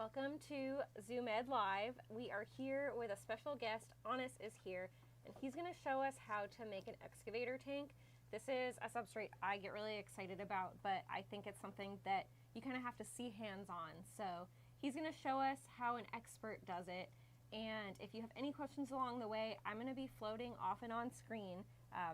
Welcome to Zoom Ed Live. We are here with a special guest. Anis is here, and he's going to show us how to make an excavator tank. This is a substrate I get really excited about, but I think it's something that you kind of have to see hands-on. So he's going to show us how an expert does it, and if you have any questions along the way, I'm going to be floating off and on screen,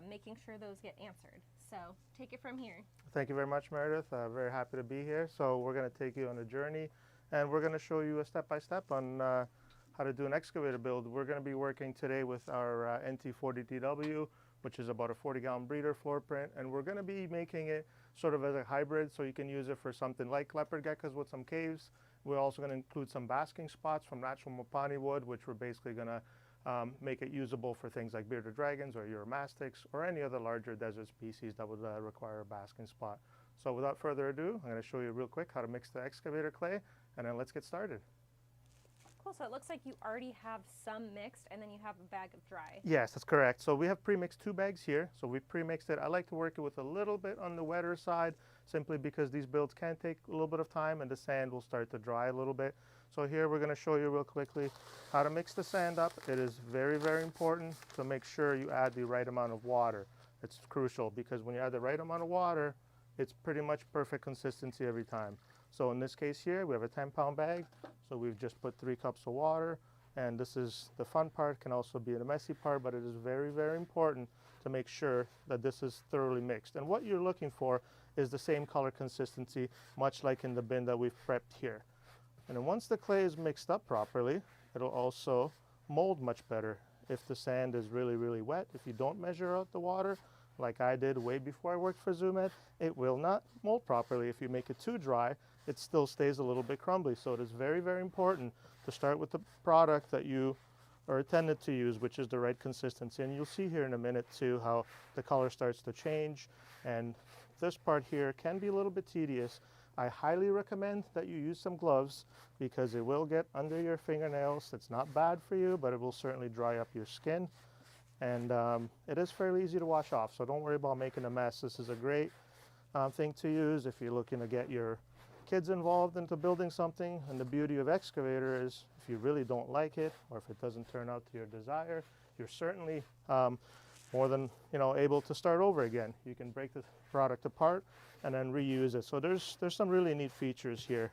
making sure those get answered. So take it from here. Thank you very much, Meredith. Very happy to be here. So we're going to take you on a journey, and we're going to show you a step-by-step on how to do an excavator build. We're going to be working today with our NT40TW, which is about a 40-gallon breeder floor print, and we're going to be making it sort of as a hybrid, so you can use it for something like leopard geckos with some caves. We're also going to include some basking spots from natural Mopani wood, which we're basically going to make it usable for things like bearded dragons or uromastics or any other larger desert species that would require a basking spot. So without further ado, I'm going to show you real quick how to mix the excavator clay, and then let's get started. Cool, so it looks like you already have some mixed and then you have a bag of dry. Yes, that's correct. So we have pre-mixed 2 bags here. So we pre-mixed it. I like to work it with a little bit on the wetter side, simply because these builds can take a little bit of time and the sand will start to dry a little bit. So here we're going to show you real quickly how to mix the sand up. It is very, very important to make sure you add the right amount of water. It's crucial because when you add the right amount of water, it's pretty much perfect consistency every time. So in this case here, we have a 10-pound bag. So we've just put 3 cups of water, and this is the fun part, can also be the messy part, but it is very, very important to make sure that this is thoroughly mixed. And what you're looking for is the same color consistency, much like in the bin that we've prepped here. And then once the clay is mixed up properly, it'll also mold much better. If the sand is really, really wet, if you don't measure out the water, like I did way before I worked for Zoom Ed, it will not mold properly. If you make it too dry, it still stays a little bit crumbly. So it is very, very important to start with the product that you are intended to use, which is the right consistency. And you'll see here in a minute too how the color starts to change. And this part here can be a little bit tedious. I highly recommend that you use some gloves because it will get under your fingernails. It's not bad for you, but it will certainly dry up your skin. And it is fairly easy to wash off, so don't worry about making a mess. This is a great thing to use if you're looking to get your kids involved into building something. And the beauty of excavator is if you really don't like it or if it doesn't turn out to your desire, you're certainly more than able to start over again. You can break the product apart and then reuse it. So there's some really neat features here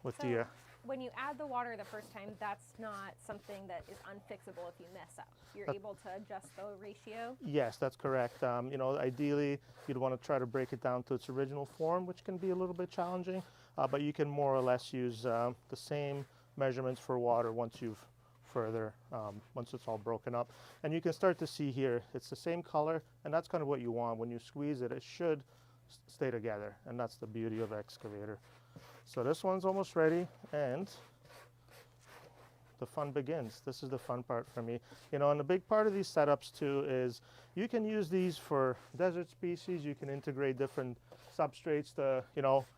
with the when you add the water the first time, that's not something that is unfixable if you mess up. You're able to adjust the ratio? Yes, that's correct. Ideally, you'd want to try to break it down to its original form, which can be a little bit challenging, but you can more or less use the same measurements for water once it's all broken up. And you can start to see here, it's the same color, and that's kind of what you want. When you squeeze it, it should stay together, and that's the beauty of excavator. So this one's almost ready, and the fun begins. This is the fun part for me. And the big part of these setups too is you can use these for desert species. You can integrate different substrates to,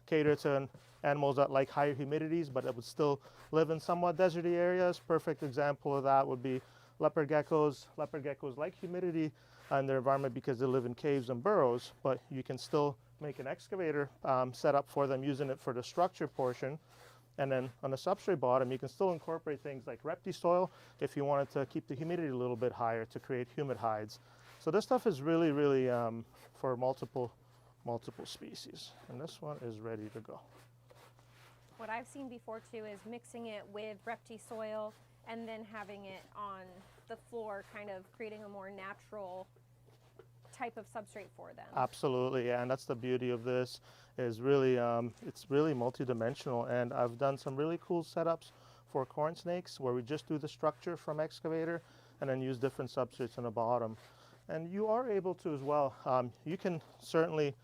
cater to animals that like higher humidities, but that would still live in somewhat deserty areas. Perfect example of that would be leopard geckos. Leopard geckos like humidity in their environment because they live in caves and burrows, but you can still make an excavator setup for them using it for the structure portion. And then on the substrate bottom, you can still incorporate things like soil if you wanted to keep the humidity a little bit higher to create humid hides. So this stuff is really, really for multiple species. And this one is ready to go. What I've seen before too is mixing it with soil and then having it on the floor, kind of creating a more natural type of substrate for them. Absolutely, yeah, and that's the beauty of this is really it's really multi-dimensional, and I've done some really cool setups for corn snakes where we just do the structure from excavator and then use different substrates on the bottom. And you are able to as well. You can certainly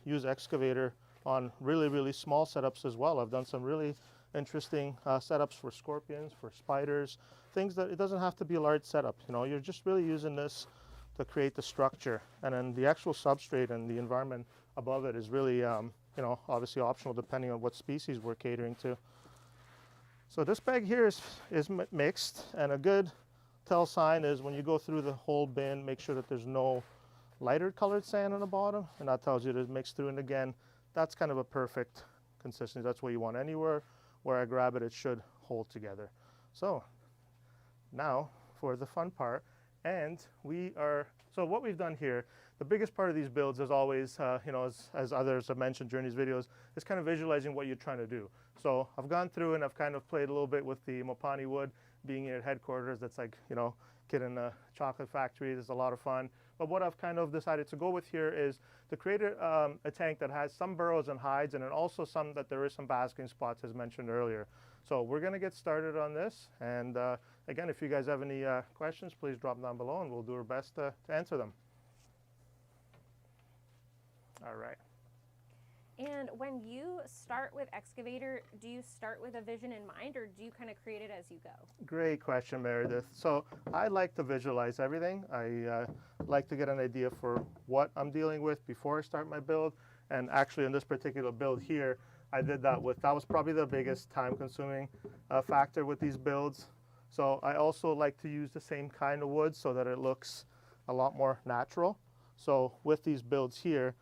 use excavator on really, really small setups as well. I've done some really interesting setups for scorpions, for spiders, things that it doesn't have to be a large setup. You're just really using this to create the structure, and then the actual substrate and the environment above it is really obviously optional depending on what species we're catering to. So this bag here is mixed, and a good tell sign is when you go through the whole bin, make sure that there's no lighter colored sand on the bottom, and that tells you to mix through. And again, that's kind of a perfect consistency. That's what you want. Anywhere where I grab it, it should hold together. So now for the fun part. And so what we've done here, the biggest part of these builds is always, as others have mentioned during these videos, is kind of visualizing what you're trying to do. So I've gone through and I've kind of played a little bit with the Mopani wood, being here at headquarters. That's like, kid in a chocolate factory. It's a lot of fun. But what I've kind of decided to go with here is to create a tank that has some burrows and hides, and then also some that there is some basking spots as mentioned earlier. So we're going to get started on this. And again, if you guys have any questions, please drop them down below and we'll do our best to answer them. All right. And when you start with Excavator, do you start with a vision in mind, or do you kind of create it as you go? Great question, Meredith. So I like to visualize everything. I like to get an idea for what I'm dealing with before I start my build. And actually in this particular build here, I did that was probably the biggest time consuming factor with these builds. So I also like to use the same kind of wood so that it looks a lot more natural. So with these builds here,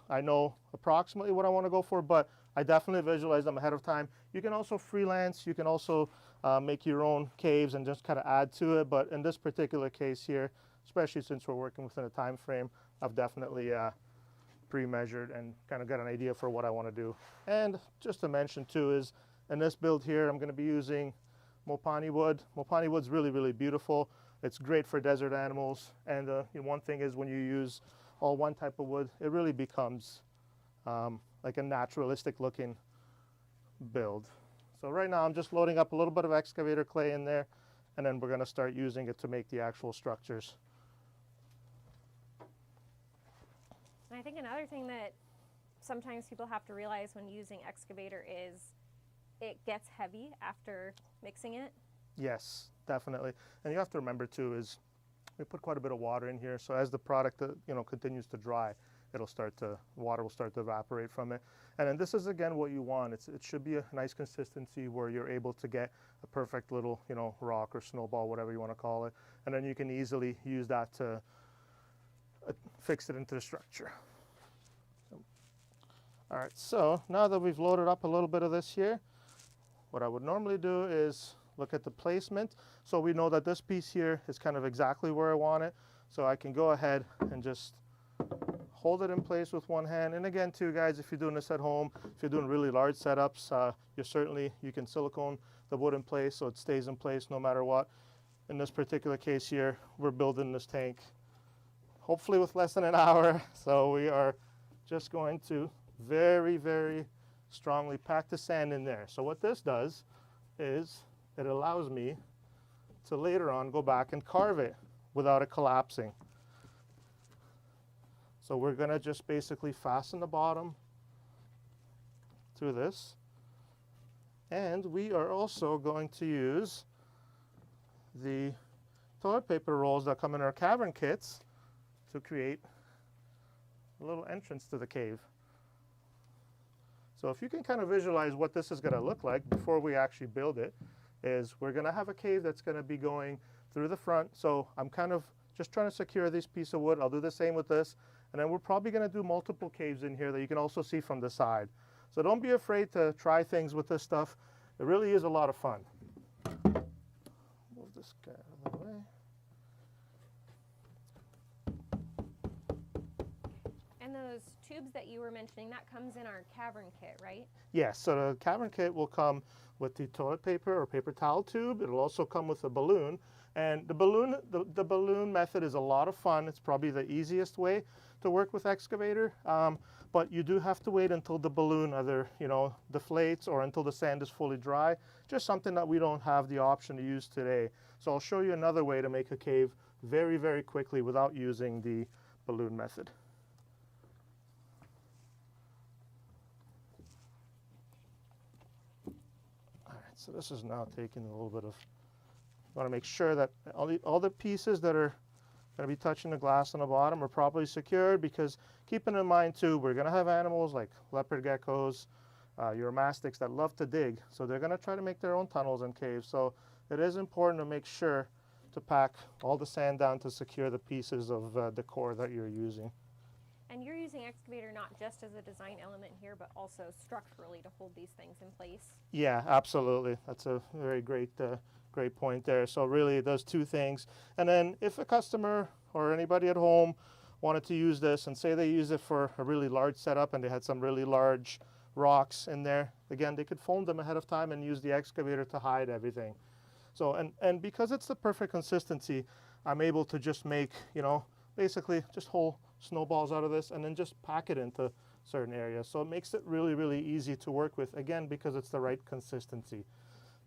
I know approximately what I want to go for, but I definitely visualize them ahead of time. You can also freelance, you can also make your own caves and just kind of add to it, but in this particular case here, especially since we're working within a time frame, I've definitely pre-measured and kind of got an idea for what I want to do. And just to mention too is, in this build here, I'm going to be using Mopani wood. Mopani wood's really, really beautiful. It's great for desert animals, and one thing is when you use all one type of wood, it really becomes like a naturalistic looking build. So right now I'm just loading up a little bit of excavator clay in there, and then we're going to start using it to make the actual structures. And I think another thing that sometimes people have to realize when using Excavator is it gets heavy after mixing it. Yes, definitely. And you have to remember too is we put quite a bit of water in here, so as the product continues to dry, water will start to evaporate from it. And then this is again what you want. It should be a nice consistency where you're able to get a perfect little rock or snowball, whatever you want to call it, and then you can easily use that to fix it into the structure. All right, so now that we've loaded up a little bit of this here, what I would normally do is look at the placement. So we know that this piece here is kind of exactly where I want it. So I can go ahead and just hold it in place with one hand. And again too guys, if you're doing this at home, if you're doing really large setups, you can silicone the wood in place so it stays in place no matter what. In this particular case here, we're building this tank hopefully with less than an hour. So we are just going to very, very strongly pack the sand in there. So what this does is it allows me to later on go back and carve it without it collapsing. So we're going to just basically fasten the bottom through this. And we are also going to use the toilet paper rolls that come in our cavern kits to create a little entrance to the cave. So if you can kind of visualize what this is going to look like before we actually build it, is we're going to have a cave that's going to be going through the front. So I'm kind of just trying to secure this piece of wood. I'll do the same with this. And then we're probably going to do multiple caves in here that you can also see from the side. So don't be afraid to try things with this stuff. It really is a lot of fun. Move this guy out of the way. And those tubes that you were mentioning, that comes in our cavern kit, right? Yes, so the cavern kit will come with the toilet paper or paper towel tube. It'll also come with a balloon. And the balloon method is a lot of fun. It's probably the easiest way to work with Excavator. But you do have to wait until the balloon either, deflates or until the sand is fully dry. Just something that we don't have the option to use today. So I'll show you another way to make a cave very, very quickly without using the balloon method. So this is now taking a little bit of, I want to make sure that all the pieces that are going to be touching the glass on the bottom are properly secured, because keeping in mind too, we're going to have animals like leopard geckos, your mastics that love to dig. So they're going to try to make their own tunnels and caves. So it is important to make sure to pack all the sand down to secure the pieces of decor that you're using. And you're using excavator not just as a design element here, but also structurally to hold these things in place. Yeah, absolutely. That's a very great point there. So really it does two things. And then if a customer or anybody at home wanted to use this, and say they use it for a really large setup and they had some really large rocks in there, again, they could foam them ahead of time and use the excavator to hide everything. So, and because it's the perfect consistency, I'm able to just make, you know, basically just whole snowballs out of this and then just pack it into certain areas. So it makes it really, really easy to work with, again, because it's the right consistency.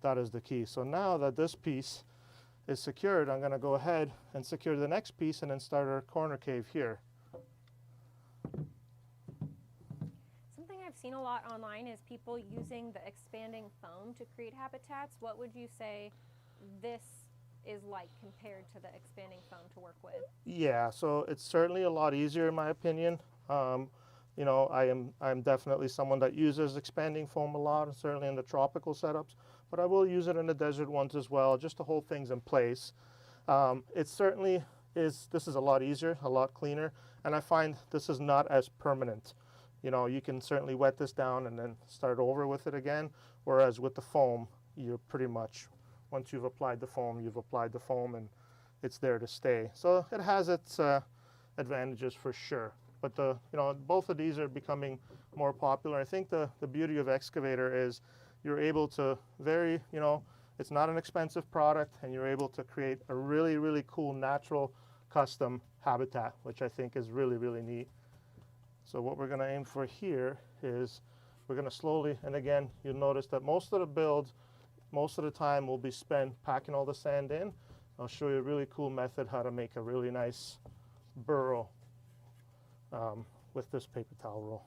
That is the key. So now that this piece is secured, I'm going to go ahead and secure the next piece and then start our corner cave here. Something I've seen a lot online is people using the expanding foam to create habitats. What would you say this is like compared to the expanding foam to work with? Yeah, so it's certainly a lot easier in my opinion. You know, I'm definitely someone that uses expanding foam a lot, and certainly in the tropical setups, but I will use it in the desert ones as well, just to hold things in place. It certainly is, this is a lot easier, a lot cleaner, and I find this is not as permanent. You know, you can certainly wet this down and then start over with it again, whereas with the foam, you're pretty much, once you've applied the foam and it's there to stay. So it has its advantages for sure. But you know, both of these are becoming more popular. I think the beauty of Excavator is you're able to you know, it's not an expensive product, and you're able to create a really, really cool natural custom habitat, which I think is really, really neat. So what we're going to aim for here is we're going to slowly, and again, you'll notice that most of the build, most of the time will be spent packing all the sand in. I'll show you a really cool method how to make a really nice burrow with this paper towel roll.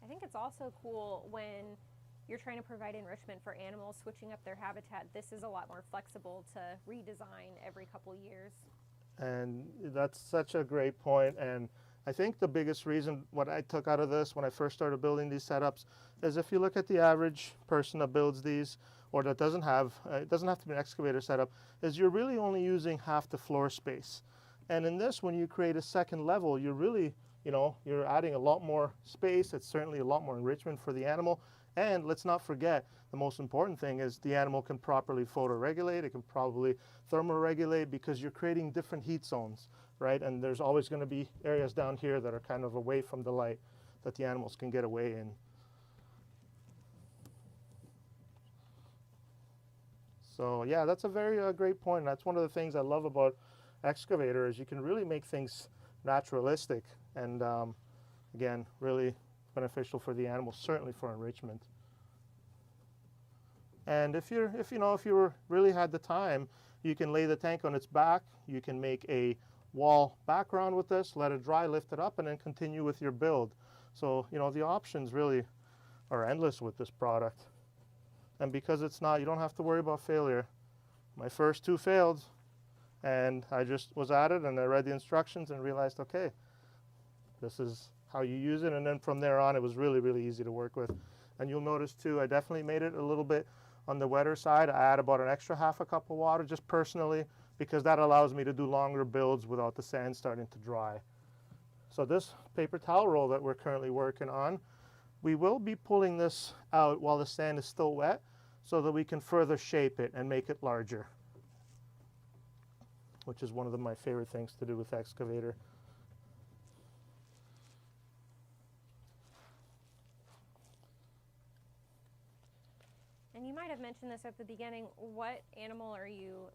I think it's also cool when you're trying to provide enrichment for animals, switching up their habitat. This is a lot more flexible to redesign every couple years. And that's such a great point. And I think the biggest reason what I took out of this when I first started building these setups is if you look at the average person that builds these, or that doesn't have, it doesn't have to be an excavator setup, is you're really only using half the floor space. And in this, when you create a second level, you're really, you know, you're adding a lot more space. It's certainly a lot more enrichment for the animal. And let's not forget, the most important thing is the animal can properly photoregulate. It can probably thermoregulate, because you're creating different heat zones, right? And there's always going to be areas down here that are kind of away from the light that the animals can get away in. So yeah, that's a very great point. That's one of the things I love about Excavator, is you can really make things naturalistic and again, really beneficial for the animals, certainly for enrichment. And if you really had the time, you can lay the tank on its back. You can make a wall background with this, let it dry, lift it up, and then continue with your build. So, you know, the options really are endless with this product. And because it's not, you don't have to worry about failure. My first two failed, and I just was at it, and I read the instructions and realized, okay, this is how you use it. And then from there on, it was really, really easy to work with. And you'll notice too, I definitely made it a little bit on the wetter side. I add about an extra half a cup of water just personally, because that allows me to do longer builds without the sand starting to dry. So this paper towel roll that we're currently working on, we will be pulling this out while the sand is still wet, so that we can further shape it and make it larger, which is one of my favorite things to do with Excavator. And you might have mentioned this at the beginning. What animal are you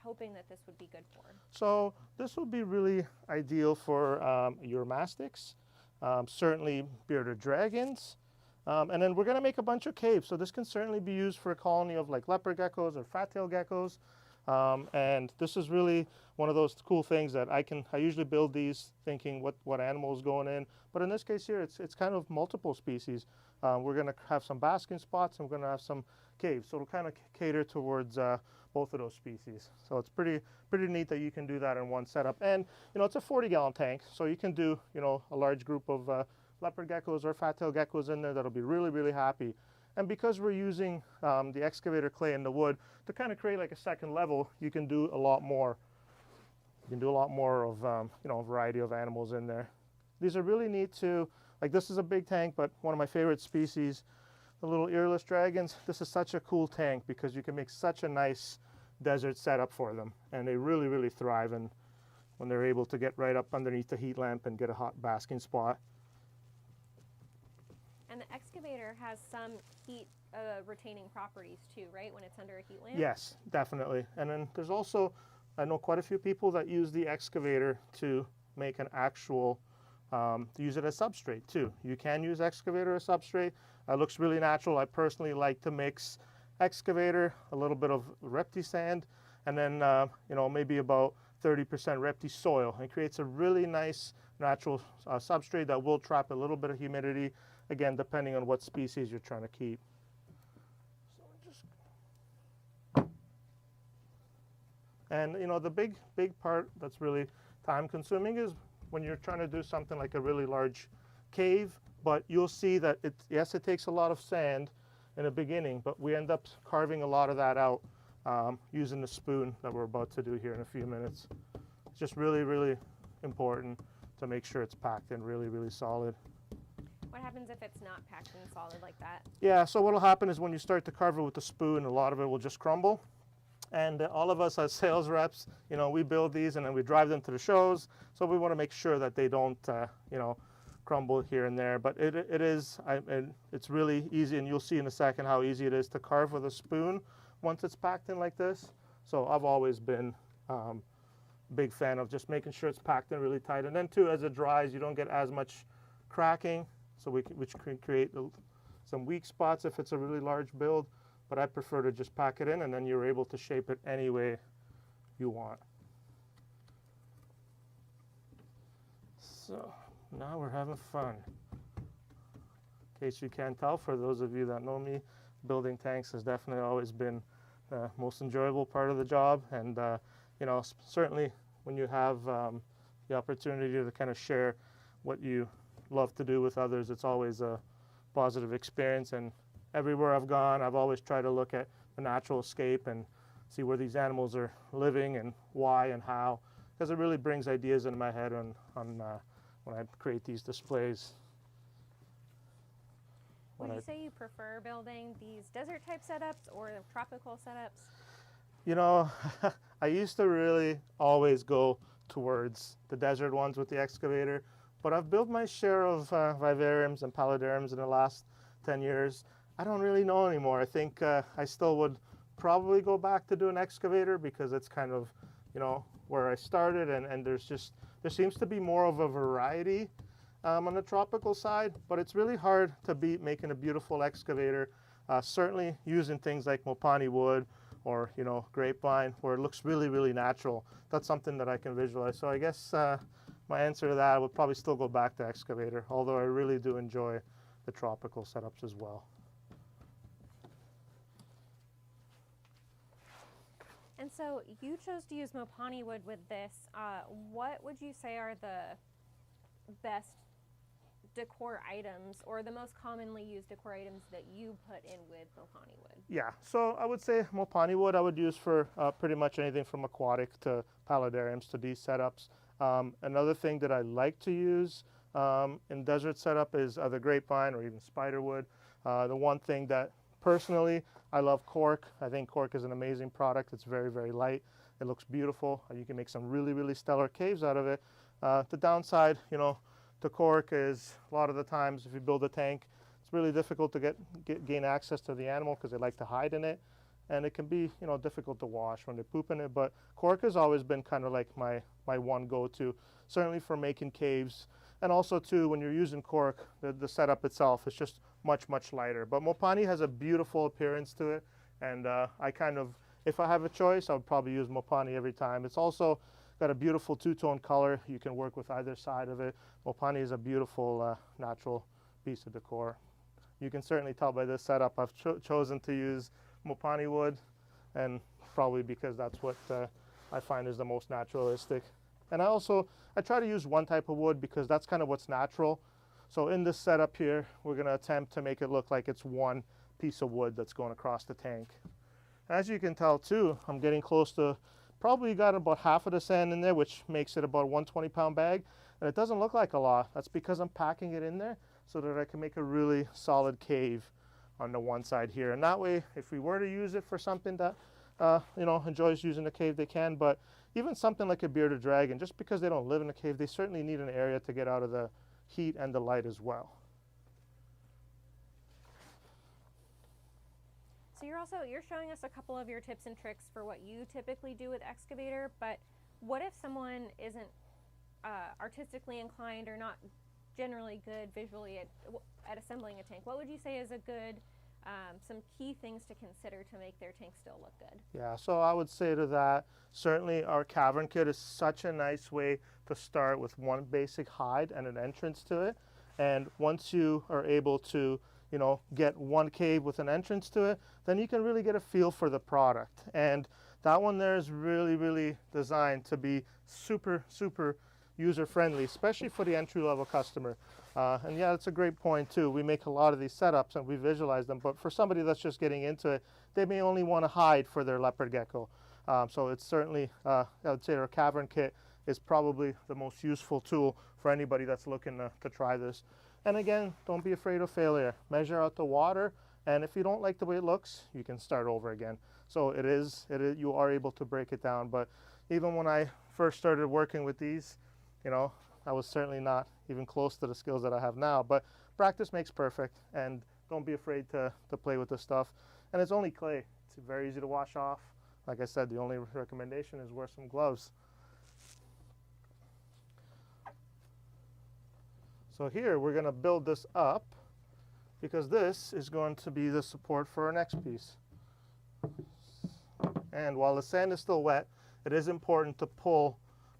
hoping that this would be good for? So this would be really ideal for your mastics, certainly bearded dragons, and then we're going to make a bunch of caves. So this can certainly be used for a colony of like leopard geckos or fat-tailed geckos. And this is really one of those cool things that I usually build these thinking what animal is going in. But in this case here, it's kind of multiple species. We're going to have some basking spots, and we're going to have some caves. So it'll kind of cater towards both of those species. So it's pretty neat that you can do that in one setup. And, you know, it's a 40-gallon tank, so you can do, you know, a large group of leopard geckos or fat-tailed geckos in there that'll be really, really happy. And because we're using the excavator clay and the wood to kind of create like a second level, you can do a lot more. You can do a lot more of, you know, a variety of animals in there. These are really neat too. Like this is a big tank, but one of my favorite species, the little earless dragons. This is such a cool tank because you can make such a nice desert setup for them. And they really, really thrive in when they're able to get right up underneath the heat lamp and get a hot basking spot. And the excavator has some heat retaining properties too, right, when it's under a heat lamp? Yes, definitely. And then there's also, I know quite a few people that use the excavator to make an actual, to use it as substrate too. You can use excavator as substrate. It looks really natural. I personally like to mix excavator, a little bit of repti sand, and then you know, maybe about 30% repti soil. It creates a really nice natural substrate that will trap a little bit of humidity, again, depending on what species you're trying to keep. And you know, the big part that's really time consuming is when you're trying to do something like a really large cave, but you'll see that yes, it takes a lot of sand in the beginning, but we end up carving a lot of that out using the spoon that we're about to do here in a few minutes. It's just really, really important to make sure it's packed in really, really solid. What happens if it's not packed in solid like that? Yeah, so what'll happen is when you start to carve it with the spoon, a lot of it will just crumble. And all of us as sales reps, you know, we build these and then we drive them to the shows. So we want to make sure that they don't, you know, crumble here and there. But it's really easy, and you'll see in a second how easy it is to carve with a spoon once it's packed in like this. So I've always been a big fan of just making sure it's packed in really tight. And then too, as it dries, you don't get as much cracking, so which can create some weak spots if it's a really large build. But I prefer to just pack it in, and then you're able to shape it any way you want. So now we're having fun. In case you can't tell, for those of you that know me, building tanks has definitely always been the most enjoyable part of the job. And you know, certainly when you have the opportunity to kind of share what you love to do with others, it's always a positive experience. And everywhere I've gone, I've always tried to look at the natural escape and see where these animals are living and why and how, because it really brings ideas into my head on when I create these displays. Would you say you prefer building these desert type setups or the tropical setups? You know, I used to really always go towards the desert ones with the excavator, but I've built my share of vivariums and paludariums in the last 10 years. I don't really know anymore. I think I still would probably go back to do an excavator because it's kind of, you know, where I started, and there seems to be more of a variety on the tropical side, but it's really hard to beat making a beautiful excavator, certainly using things like mopani wood or, you know, grapevine, where it looks really, really natural. That's something that I can visualize. So I guess my answer to that, I would probably still go back to excavator, although I really do enjoy the tropical setups as well. And so you chose to use mopani wood with this. What would you say are the best decor items or the most commonly used decor items that you put in with mopani wood? Yeah, so I would say mopani wood I would use for pretty much anything from aquatic to paludariums to these setups. Another thing that I like to use in desert setup is the grapevine or even spiderwood. The one thing that personally I love cork. I think cork is an amazing product. It's very, very light. It looks beautiful. You can make some really, really stellar caves out of it. The downside, you know, to cork is a lot of the times if you build a tank, it's really difficult to gain access to the animal because they like to hide in it, and it can be, you know, difficult to wash when they poop in it. But cork has always been kind of like my one go-to, certainly for making caves, and also too when you're using cork, the setup itself is just much, much lighter. But mopani has a beautiful appearance to it, and I kind of, if I have a choice, I would probably use mopani every time. It's also got a beautiful two-tone color. You can work with either side of it. Mopani is a beautiful natural piece of decor. You can certainly tell by this setup I've chosen to use mopani wood, and probably because that's what I find is the most naturalistic. And I try to use one type of wood because that's kind of what's natural. So in this setup here, we're going to attempt to make it look like it's one piece of wood that's going across the tank. As you can tell too, I'm getting close to probably got about half of the sand in there, which makes it about a 120-pound bag. And it doesn't look like a lot. That's because I'm packing it in there so that I can make a really solid cave on the one side here. And that way, if we were to use it for something that, you know, enjoys using the cave, they can. But even something like a bearded dragon, just because they don't live in a cave, they certainly need an area to get out of the heat and the light as well. So you're showing us a couple of your tips and tricks for what you typically do with Excavator, but what if someone isn't artistically inclined or not generally good visually at assembling a tank? What would you say is a good, some key things to consider to make their tank still look good? Yeah, so I would say to that, certainly our cavern kit is such a nice way to start with one basic hide and an entrance to it. And once you are able to, you know, get one cave with an entrance to it, then you can really get a feel for the product. And that one there is really, really designed to be super, super user-friendly, especially for the entry-level customer. And yeah, that's a great point too. We make a lot of these setups and we visualize them, but for somebody that's just getting into it, they may only want to hide for their leopard gecko. So it's certainly, I would say our cavern kit is probably the most useful tool for anybody that's looking to try this. And again, don't be afraid of failure. Measure out the water, and if you don't like the way it looks, you can start over again. So you are able to break it down. But even when I first started working with these, you know, I was certainly not even close to the skills that I have now. But practice makes perfect, and don't be afraid to play with this stuff. And it's only clay. It's very easy to wash off. Like I said, the only recommendation is wear some gloves. So here we're going to build this up because this is going to be the support for our next piece. And while the sand is still wet, it is important to pull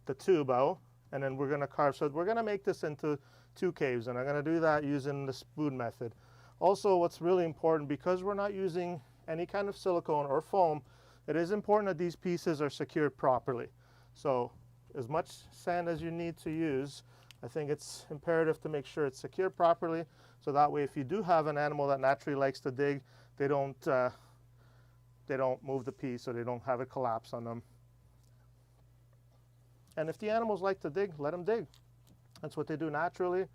the tube out, and then we're going to carve. So we're going to make this into two caves, and I'm going to do that using the spoon method. Also, what's really important, because we're not using any kind of silicone or foam, it is important that these pieces are secured properly. So as much sand as you need to use, I think it's imperative to make sure it's secured properly, so that way if you do have an animal that naturally likes to dig, they don't move the piece or they don't have it collapse on them. And if the animals like to dig, let them dig. That's what they do naturally.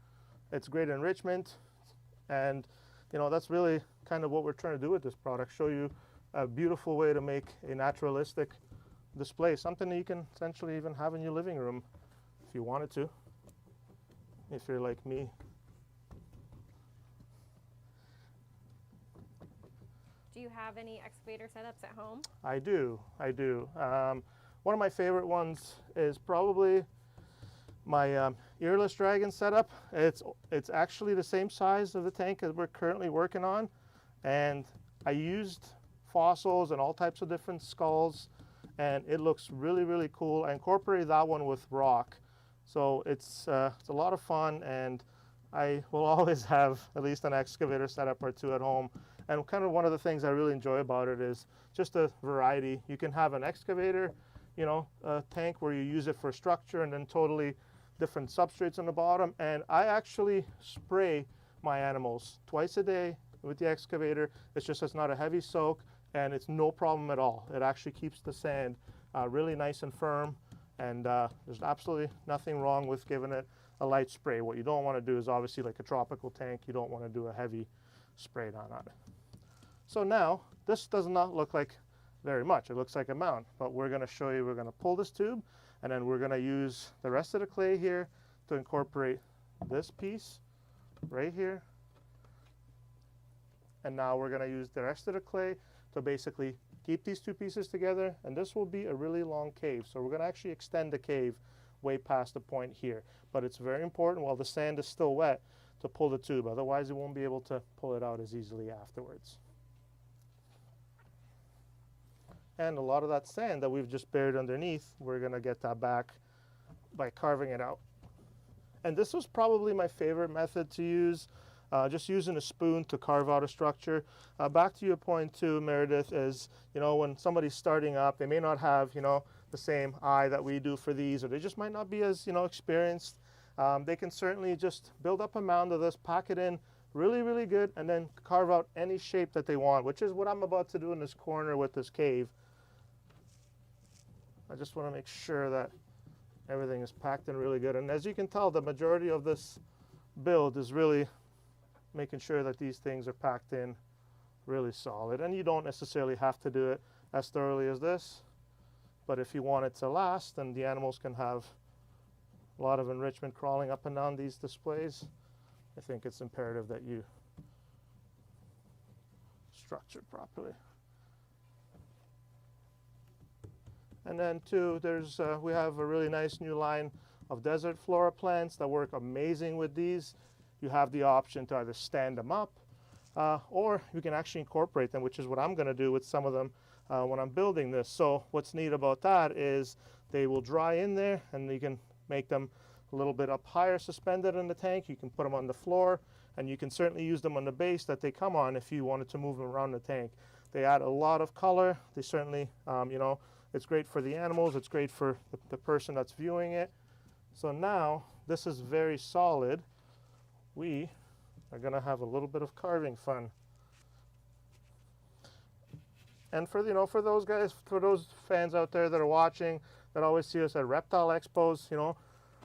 It's great enrichment, and you know, that's really kind of what we're trying to do with this product, show you a beautiful way to make a naturalistic display, something that you can essentially even have in your living room if you wanted to, if you're like me. Do you have any excavator setups at home? I do. One of my favorite ones is probably my earless dragon setup. It's actually the same size of the tank as we're currently working on, and I used fossils and all types of different skulls, and it looks really, really cool. I incorporated that one with rock, so it's a lot of fun, and I will always have at least an excavator setup or two at home. And kind of one of the things I really enjoy about it is just the variety. You can have an excavator, you know, a tank where you use it for structure, and then totally different substrates on the bottom. And I actually spray my animals twice a day with the excavator. It's just, it's not a heavy soak, and it's no problem at all. It actually keeps the sand really nice and firm, and there's absolutely nothing wrong with giving it a light spray. What you don't want to do is obviously like a tropical tank, you don't want to do a heavy spray down on it. So now, this does not look like very much. It looks like a mound, but we're going to show you, we're going to pull this tube, and then we're going to use the rest of the clay here to incorporate this piece right here. And now we're going to use the rest of the clay to basically keep these two pieces together, and this will be a really long cave. So we're going to actually extend the cave way past the point here. But it's very important while the sand is still wet to pull the tube, otherwise you won't be able to pull it out as easily afterwards. And a lot of that sand that we've just buried underneath, we're going to get that back by carving it out. And this was probably my favorite method to use, just using a spoon to carve out a structure. Back to your point too, Meredith, is, you know, when somebody's starting up, they may not have, you know, the same eye that we do for these, or they just might not be as, you know, experienced. They can certainly just build up a mound of this, pack it in really, really good, and then carve out any shape that they want, which is what I'm about to do in this corner with this cave. I just want to make sure that everything is packed in really good. And as you can tell, the majority of this build is really making sure that these things are packed in really solid. And you don't necessarily have to do it as thoroughly as this, but if you want it to last and the animals can have a lot of enrichment crawling up and down these displays, I think it's imperative that you structure properly. And then too, we have a really nice new line of desert flora plants that work amazing with these. You have the option to either stand them up or you can actually incorporate them, which is what I'm going to do with some of them when I'm building this. So what's neat about that is they will dry in there, and you can make them a little bit up higher suspended in the tank. You can put them on the floor, and you can certainly use them on the base that they come on if you wanted to move them around the tank. They add a lot of color. They certainly, you know, it's great for the animals. It's great for the person that's viewing it. So now this is very solid. We are going to have a little bit of carving fun. And for, you know, for those guys, for those fans out there that are watching, that always see us at reptile expos, you know,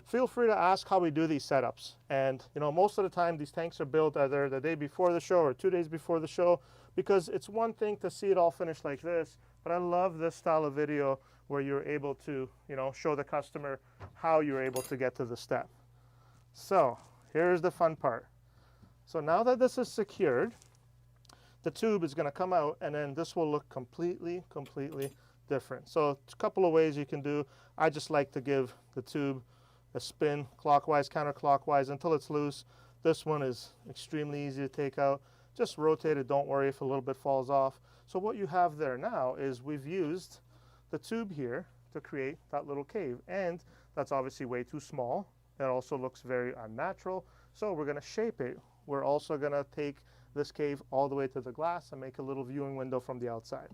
feel free to ask how we do these setups. And, you know, most of the time these tanks are built either the day before the show or 2 days before the show, because it's one thing to see it all finished like this, but I love this style of video where you're able to, you know, show the customer how you're able to get to the step. So here's the fun part. So now that this is secured, the tube is going to come out, and then this will look completely different. So a couple of ways you can do. I just like to give the tube a spin clockwise, counterclockwise until it's loose. This one is extremely easy to take out. Just rotate it, don't worry if a little bit falls off. So what you have there now is we've used the tube here to create that little cave, and that's obviously way too small. It also looks very unnatural, so we're going to shape it. We're also going to take this cave all the way to the glass and make a little viewing window from the outside.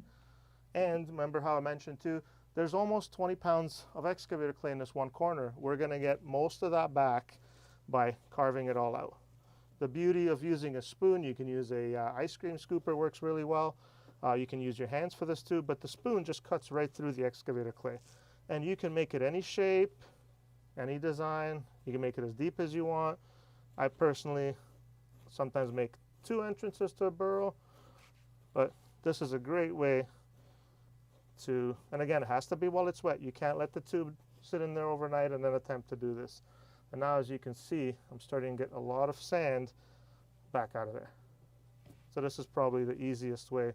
And remember how I mentioned too, there's almost 20 pounds of excavator clay in this one corner. We're going to get most of that back by carving it all out. The beauty of using a spoon, you can use a ice cream scooper, works really well. You can use your hands for this too, but the spoon just cuts right through the excavator clay. And you can make it any shape, any design. You can make it as deep as you want. I personally sometimes make 2 entrances to a burrow, but this is a great way to, and again, it has to be while it's wet. You can't let the tube sit in there overnight and then attempt to do this. And now, as you can see, I'm starting to get a lot of sand back out of there. So this is probably the easiest way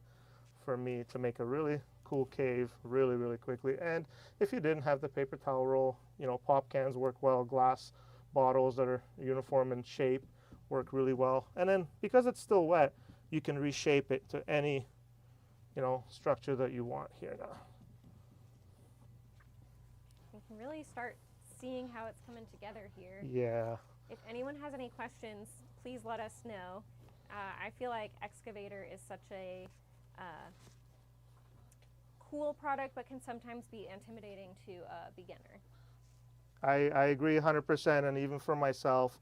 for me to make a really cool cave really quickly. And if you didn't have the paper towel roll, you know, pop cans work well, glass bottles that are uniform in shape work really well. And then because it's still wet, you can reshape it to any, you know, structure that you want here now. You can really start seeing how it's coming together here. Yeah. If anyone has any questions, please let us know. I feel like Excavator is such a cool product, but can sometimes be intimidating to a beginner. I agree 100%, and even for myself,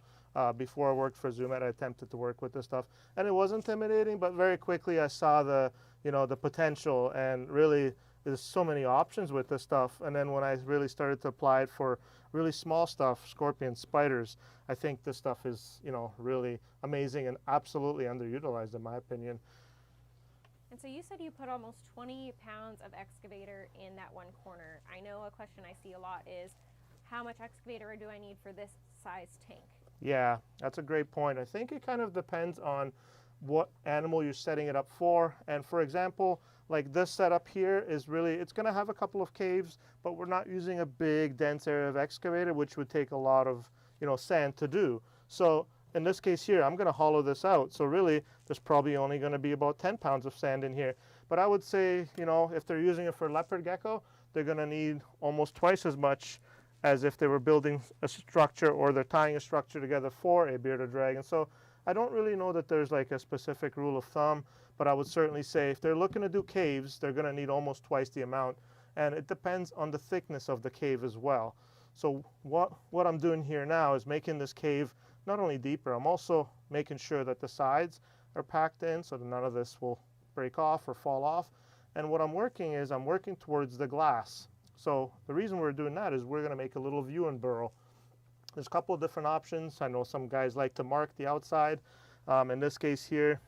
before I worked for Zoomet, I attempted to work with this stuff, and it was intimidating, but very quickly I saw the, you know, the potential, and really there's so many options with this stuff. And then when I really started to apply it for really small stuff, scorpions, spiders, I think this stuff is, you know, really amazing and absolutely underutilized in my opinion. And so you said you put almost 20 pounds of excavator in that one corner. I know a question I see a lot is, how much excavator do I need for this size tank? Yeah, that's a great point. I think it kind of depends on what animal you're setting it up for. And for example, like this setup here is really, it's going to have a couple of caves, but we're not using a big dense area of excavator, which would take a lot of, you know, sand to do. So in this case here, I'm going to hollow this out. So really, there's probably only going to be about 10 pounds of sand in here. But I would say, you know, if they're using it for leopard gecko, they're going to need almost twice as much as if they were building a structure or they're tying a structure together for a bearded dragon. So I don't really know that there's like a specific rule of thumb, but I would certainly say if they're looking to do caves, they're going to need almost twice the amount. And it depends on the thickness of the cave as well. So what I'm doing here now is making this cave not only deeper, I'm also making sure that the sides are packed in so that none of this will break off or fall off. And what I'm working is I'm working towards the glass. So the reason we're doing that is we're going to make a little viewing burrow. There's a couple of different options. I know some guys like to mark the outside. In this case here,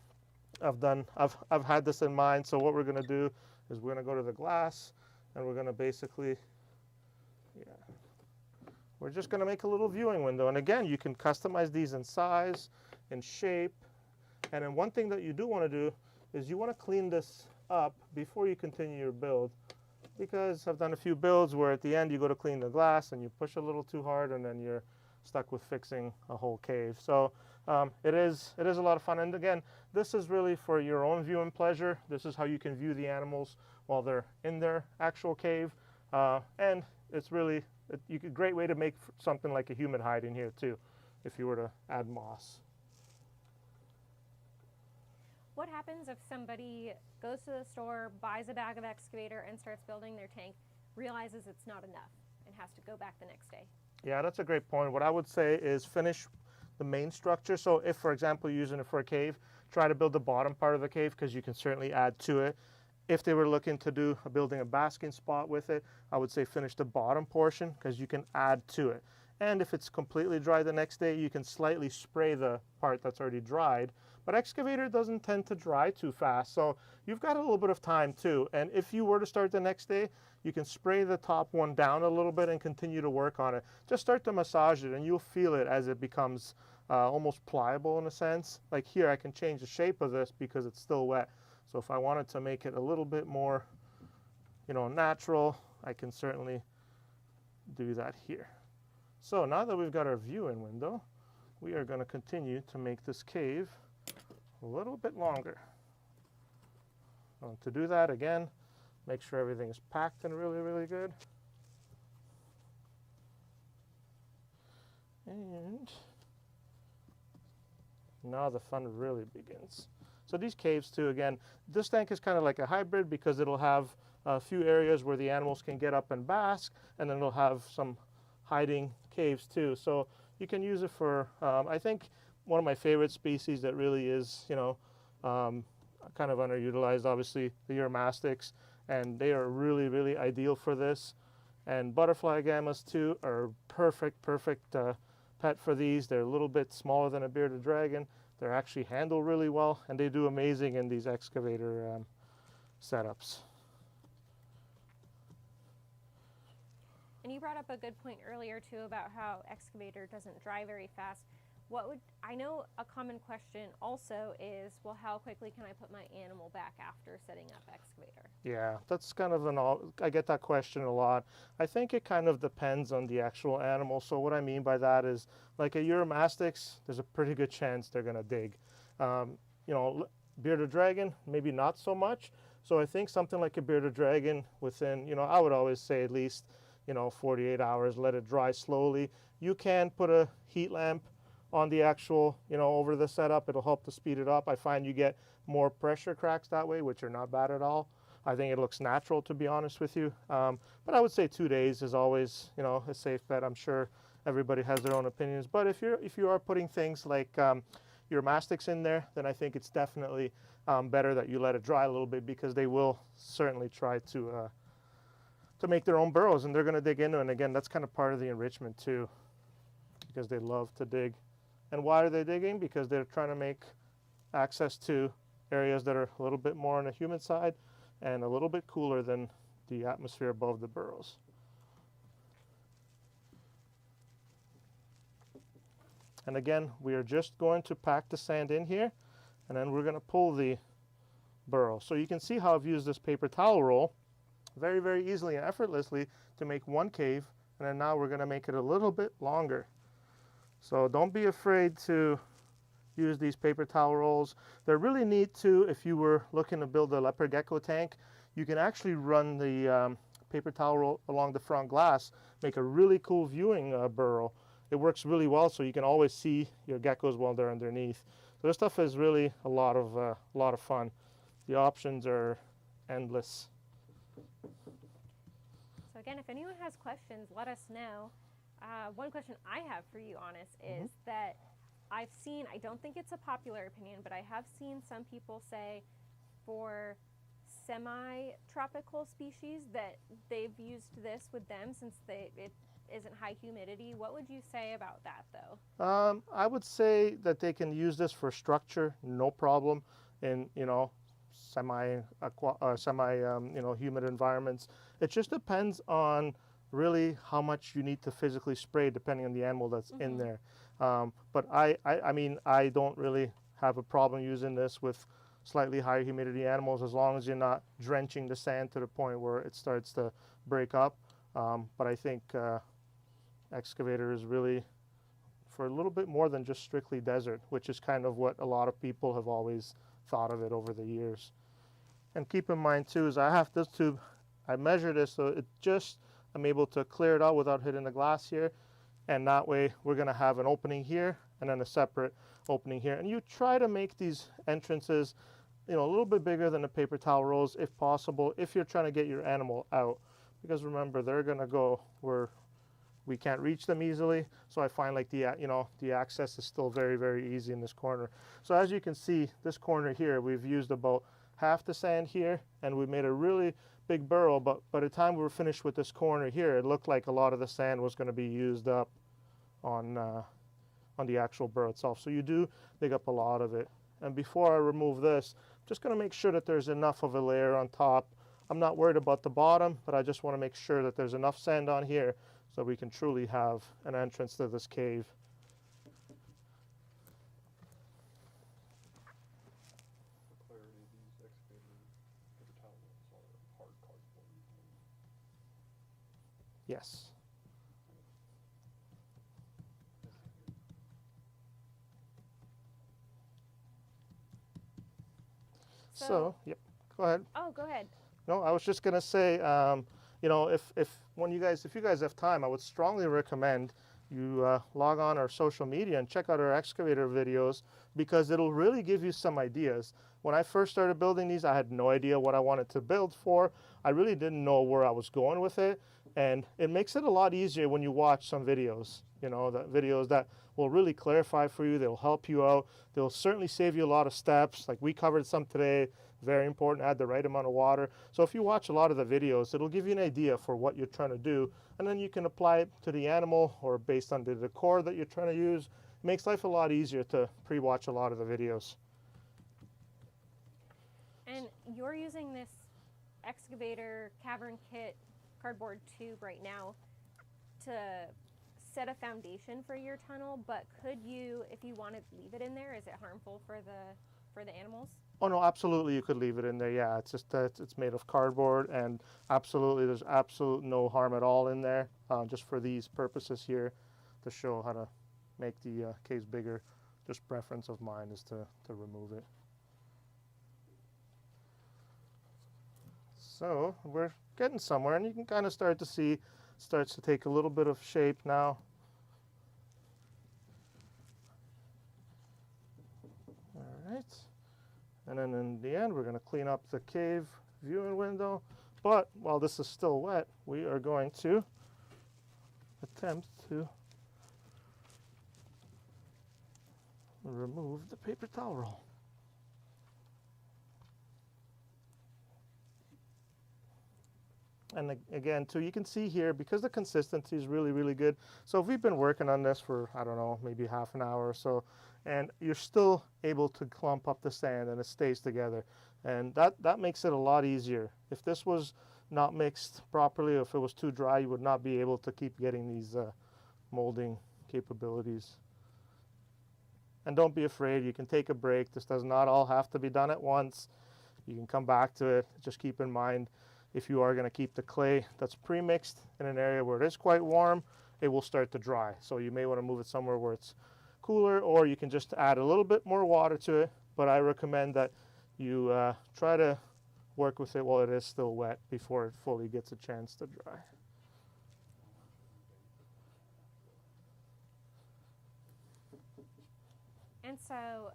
I've had this in mind. So what we're going to do is we're going to go to the glass, and we're going to basically, we're just going to make a little viewing window. And again, you can customize these in size, in shape. And then one thing that you do want to do is you want to clean this up before you continue your build, because I've done a few builds where at the end you go to clean the glass and you push a little too hard, and then you're stuck with fixing a whole cave. So it is a lot of fun. And again, this is really for your own viewing pleasure. This is how you can view the animals while they're in their actual cave. And it's really a great way to make something like a human hide in here too, if you were to add moss. What happens if somebody goes to the store, buys a bag of excavator, and starts building their tank, realizes it's not enough, and has to go back the next day? Yeah, that's a great point. What I would say is finish the main structure. So if, for example, you're using it for a cave, try to build the bottom part of the cave, because you can certainly add to it. If they were looking to do building a basking spot with it, I would say finish the bottom portion, because you can add to it. And if it's completely dry the next day, you can slightly spray the part that's already dried. But excavator doesn't tend to dry too fast, so you've got a little bit of time too. And if you were to start the next day, you can spray the top one down a little bit and continue to work on it. Just start to massage it, and you'll feel it as it becomes almost pliable in a sense. Like here, I can change the shape of this because it's still wet. So if I wanted to make it a little bit more, natural, I can certainly do that here. So now that we've got our viewing window, we are going to continue to make this cave a little bit longer. To do that, again, make sure everything is packed and really, really good. And now the fun really begins. So these caves too, again, this tank is kind of like a hybrid, because it'll have a few areas where the animals can get up and bask, and then it'll have some hiding caves too. So you can use it for, I think one of my favorite species that really is, kind of underutilized, obviously, the uromastyx, and they are really, really ideal for this. And butterfly gammas too are perfect pet for these. They're a little bit smaller than a bearded dragon. They're actually handle really well, and they do amazing in these excavator setups. And you brought up a good point earlier too about how excavator doesn't dry very fast. I know a common question also is, well, how quickly can I put my animal back after setting up excavator? Yeah, that's kind of I get that question a lot. I think it kind of depends on the actual animal. So what I mean by that is, like a uromastyx, there's a pretty good chance they're gonna dig. Bearded dragon, maybe not so much. So I think something like a bearded dragon within, I would always say at least, 48 hours, let it dry slowly. You can put a heat lamp on the actual, over the setup. It'll help to speed it up. I find you get more pressure cracks that way, which are not bad at all. I think it looks natural, to be honest with you. But I would say 2 days is always, a safe bet. I'm sure everybody has their own opinions. But if you are putting things like uromastyx in there, then I think it's definitely better that you let it dry a little bit, because they will certainly try to make their own burrows, and they're going to dig into it. And again, that's kind of part of the enrichment too, because they love to dig. And why are they digging? Because they're trying to make access to areas that are a little bit more on the humid side and a little bit cooler than the atmosphere above the burrows. And again, we are just going to pack the sand in here, and then we're going to pull the burrow. So you can see how I've used this paper towel roll very, very easily and effortlessly to make one cave, and then now we're going to make it a little bit longer. So don't be afraid to use these paper towel rolls. They're really neat too. If you were looking to build a leopard gecko tank, you can actually run the paper towel roll along the front glass, make a really cool viewing burrow. It works really well, so you can always see your geckos while they're underneath. So this stuff is really a lot of fun. The options are endless. So again, if anyone has questions, let us know. One question I have for you, Honest, is that I've seen, I don't think it's a popular opinion, but I have seen some people say for semi-tropical species that they've used this with them since it isn't high humidity. What would you say about that, though? I would say that they can use this for structure, no problem, in humid environments. It just depends on really how much you need to physically spray, depending on the animal that's in there. But I mean, I don't really have a problem using this with slightly higher humidity animals, as long as you're not drenching the sand to the point where it starts to break up. But I think Excavator is really for a little bit more than just strictly desert, which is kind of what a lot of people have always thought of it over the years. And keep in mind too, is I have this tube, I measure this so it just, I'm able to clear it out without hitting the glass here. And that way we're gonna have an opening here and then a separate opening here. And you try to make these entrances, a little bit bigger than the paper towel rolls if possible, if you're trying to get your animal out. Because remember, they're gonna go where we can't reach them easily. So I find like the access is still very, very easy in this corner. So as you can see, this corner here, we've used about half the sand here, and we made a really big burrow. But by the time we were finished with this corner here, it looked like a lot of the sand was going to be used up on the actual burrow itself. So you do dig up a lot of it. And before I remove this, I'm just going to make sure that there's enough of a layer on top. I'm not worried about the bottom, but I just want to make sure that there's enough sand on here so we can truly have an entrance to this cave. For clarity, these excavator paper towel rolls are hard cardboard. Yes. So, yep, go ahead. Oh, go ahead. No, I was just gonna say, if you guys have time, I would strongly recommend you log on our social media and check out our excavator videos, because it'll really give you some ideas. When I first started building these, I had no idea what I wanted to build for. I really didn't know where I was going with it, and it makes it a lot easier when you watch some videos. The videos that will really clarify for you. They'll help you out. They'll certainly save you a lot of steps. Like we covered some today. Very important, add the right amount of water. So if you watch a lot of the videos, it'll give you an idea for what you're trying to do, and then you can apply it to the animal or based on the decor that you're trying to use. It makes life a lot easier to pre-watch a lot of the videos. And you're using this excavator cavern kit cardboard tube right now to set a foundation for your tunnel, but could you, if you want to leave it in there, is it harmful for the animals? Oh no, absolutely you could leave it in there. Yeah, it's just that it's made of cardboard, and absolutely there's no harm at all in there. Just for these purposes here, to show how to make the caves bigger. Just preference of mine is to remove it. So we're getting somewhere, and you can kind of start to see it starts to take a little bit of shape now. All right. And then in the end, we're going to clean up the cave viewing window. But while this is still wet, we are going to attempt to remove the paper towel roll. And again, too, you can see here, because the consistency is really, really good. So if we've been working on this for, I don't know, maybe half an hour or so, and you're still able to clump up the sand and it stays together. And that makes it a lot easier. If this was not mixed properly, or if it was too dry, you would not be able to keep getting these molding capabilities. And don't be afraid, you can take a break. This does not all have to be done at once. You can come back to it. Just keep in mind, if you are going to keep the clay that's pre-mixed in an area where it is quite warm, it will start to dry. So you may want to move it somewhere where it's cooler, or you can just add a little bit more water to it. But I recommend that you try to work with it while it is still wet before it fully gets a chance to dry. And so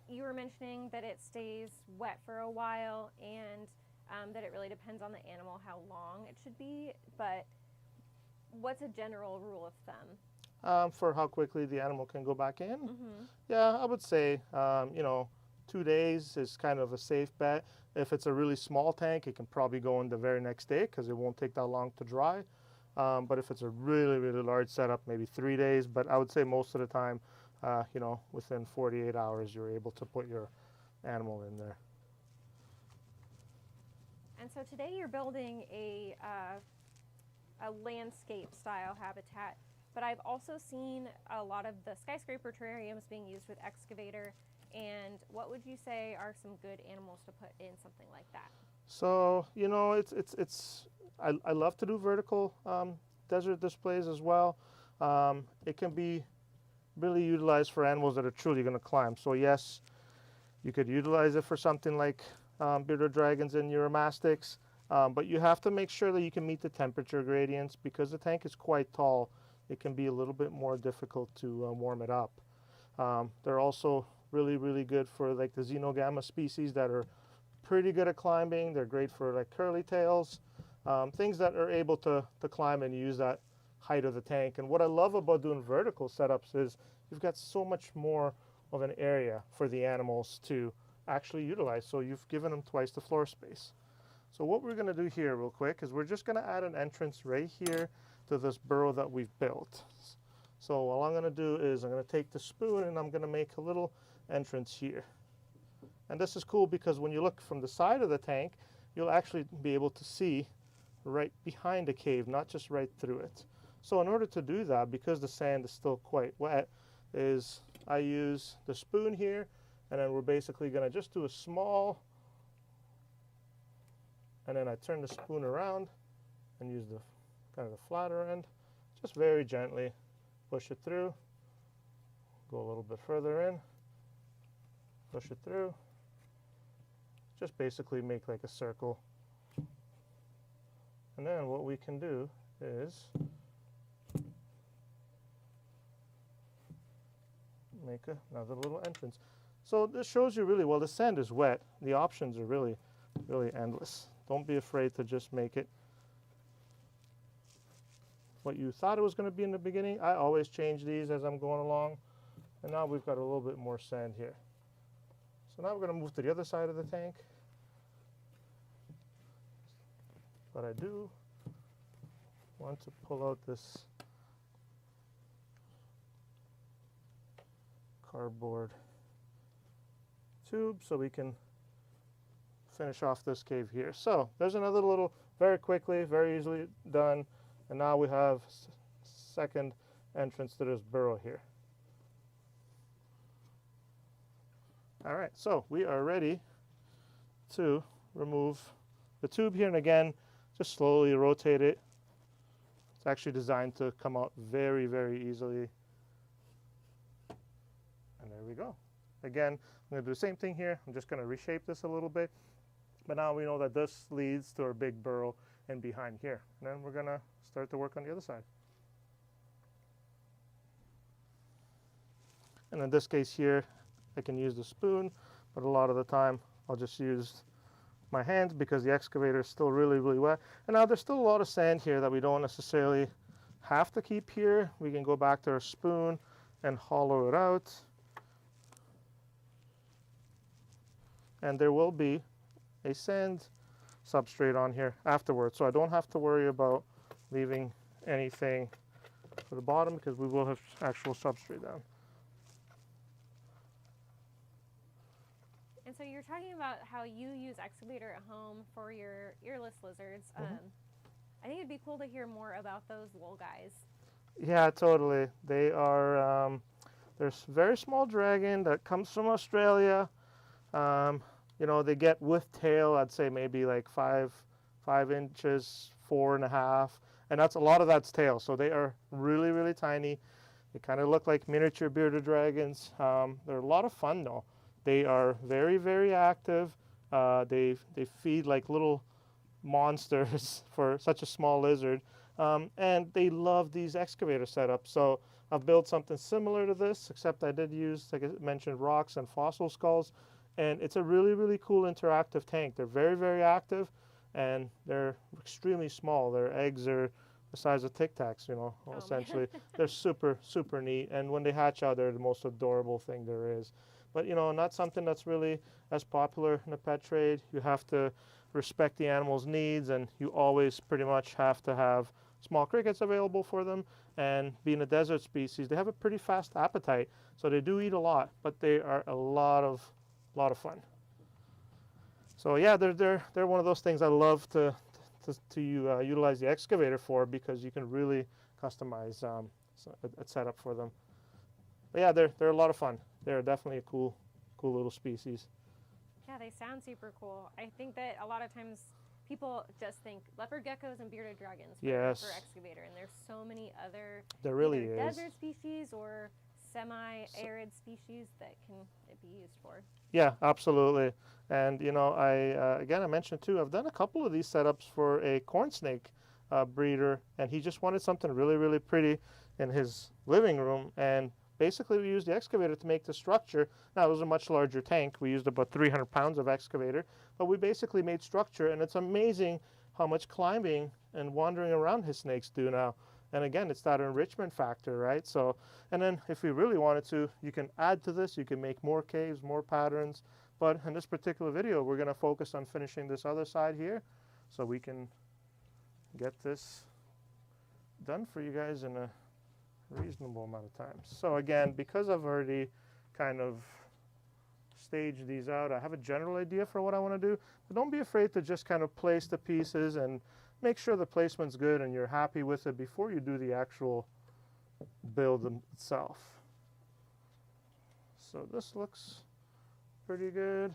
you were mentioning that it stays wet for a while, and that it really depends on the animal how long it should be, but what's a general rule of thumb? For how quickly the animal can go back in? Mm-hmm. Yeah, I would say, 2 days is kind of a safe bet. If it's a really small tank, it can probably go in the very next day because it won't take that long to dry. But if it's a really, really large setup, maybe 3 days. But I would say most of the time, you know, within 48 hours, you're able to put your animal in there. And so today you're building a landscape style habitat, but I've also seen a lot of the skyscraper terrariums being used with Excavator. And what would you say are some good animals to put in something like that? So, you know, I love to do vertical desert displays as well. It can be really utilized for animals that are truly going to climb. So yes, you could utilize it for something like bearded dragons and uromastics, but you have to make sure that you can meet the temperature gradients because the tank is quite tall. It can be a little bit more difficult to warm it up. They're also really, really good for like the xenogamma species that are pretty good at climbing. They're great for like curly tails, things that are able to climb and use that height of the tank. And what I love about doing vertical setups is you've got so much more of an area for the animals to actually utilize. So you've given them twice the floor space. So what we're going to do here real quick is we're just going to add an entrance right here to this burrow that we've built. So all I'm going to do is I'm going to take the spoon and I'm going to make a little entrance here. And this is cool because when you look from the side of the tank, you'll actually be able to see right behind the cave, not just right through it. So in order to do that, because the sand is still quite wet, is I use the spoon here, and then we're basically going to just do a small, and then I turn the spoon around and use the kind of the flatter end, just very gently push it through, go a little bit further in, push it through, just basically make like a circle. And then what we can do is make another little entrance. So this shows you really, well, the sand is wet. The options are really, really endless. Don't be afraid to just make it what you thought it was going to be in the beginning. I always change these as I'm going along. And now we've got a little bit more sand here. So now we're going to move to the other side of the tank. But I do want to pull out this cardboard tube so we can finish off this cave here. So there's another little, very quickly, very easily done. And now we have second entrance to this burrow here. All right, so we are ready to remove the tube here. And again, just slowly rotate it. It's actually designed to come out very, very easily. And there we go. Again, I'm going to do the same thing here. I'm just going to reshape this a little bit. But now we know that this leads to our big burrow and behind here. And then we're going to start to work on the other side. And in this case here, I can use the spoon, but a lot of the time I'll just use my hands because the excavator is still really, really wet. And now there's still a lot of sand here that we don't necessarily have to keep here. We can go back to our spoon and hollow it out. And there will be a sand substrate on here afterwards, so I don't have to worry about leaving anything for the bottom because we will have actual substrate down. And so you're talking about how you use Excavator at home for your earless lizards. I think it'd be cool to hear more about those little guys. Yeah, totally. They are, there's a very small dragon that comes from Australia. You know, they get with tail, I'd say maybe like 5 inches, 4.5, and that's a lot of that's tail. So they are really, really tiny. They kind of look like miniature bearded dragons. They're a lot of fun though. They are very, very active. They feed like little monsters for such a small lizard. And they love these excavator setups. So I've built something similar to this, except I did use, like I mentioned, rocks and fossil skulls. And it's a really, really cool interactive tank. They're very, very active, and they're extremely small. Their eggs are the size of Tic Tacs, you know, essentially. They're super, super neat. And when they hatch out, they're the most adorable thing there is. but you know, not something that's really as popular in the pet trade. You have to respect the animal's needs, and you always pretty much have to have small crickets available for them. And being a desert species, they have a pretty fast appetite, so they do eat a lot, but they are a lot of fun. So yeah, they're one of those things I love to utilize the excavator for, because you can really customize a setup for them. But yeah, they're a lot of fun. They're definitely a cool little species. Yeah, they sound super cool. I think that a lot of times people just think leopard geckos and bearded dragons for excavator, and there's so many other there really either is desert species or semi-arid species that can be used for. Yeah, absolutely. And you know, I mentioned too, I've done a couple of these setups for a corn snake breeder, and he just wanted something really, really pretty in his living room, and basically we used the excavator to make the structure. Now it was a much larger tank. We used about 300 pounds of excavator, but we basically made structure, and it's amazing how much climbing and wandering around his snakes do now. And again, it's that enrichment factor, right? So, and then if we really wanted to, you can add to this, you can make more caves, more patterns. But in this particular video, we're going to focus on finishing this other side here, so we can get this done for you guys in a reasonable amount of time. So again, because I've already kind of staged these out, I have a general idea for what I want to do, but don't be afraid to just kind of place the pieces and make sure the placement's good and you're happy with it before you do the actual build itself. So this looks pretty good.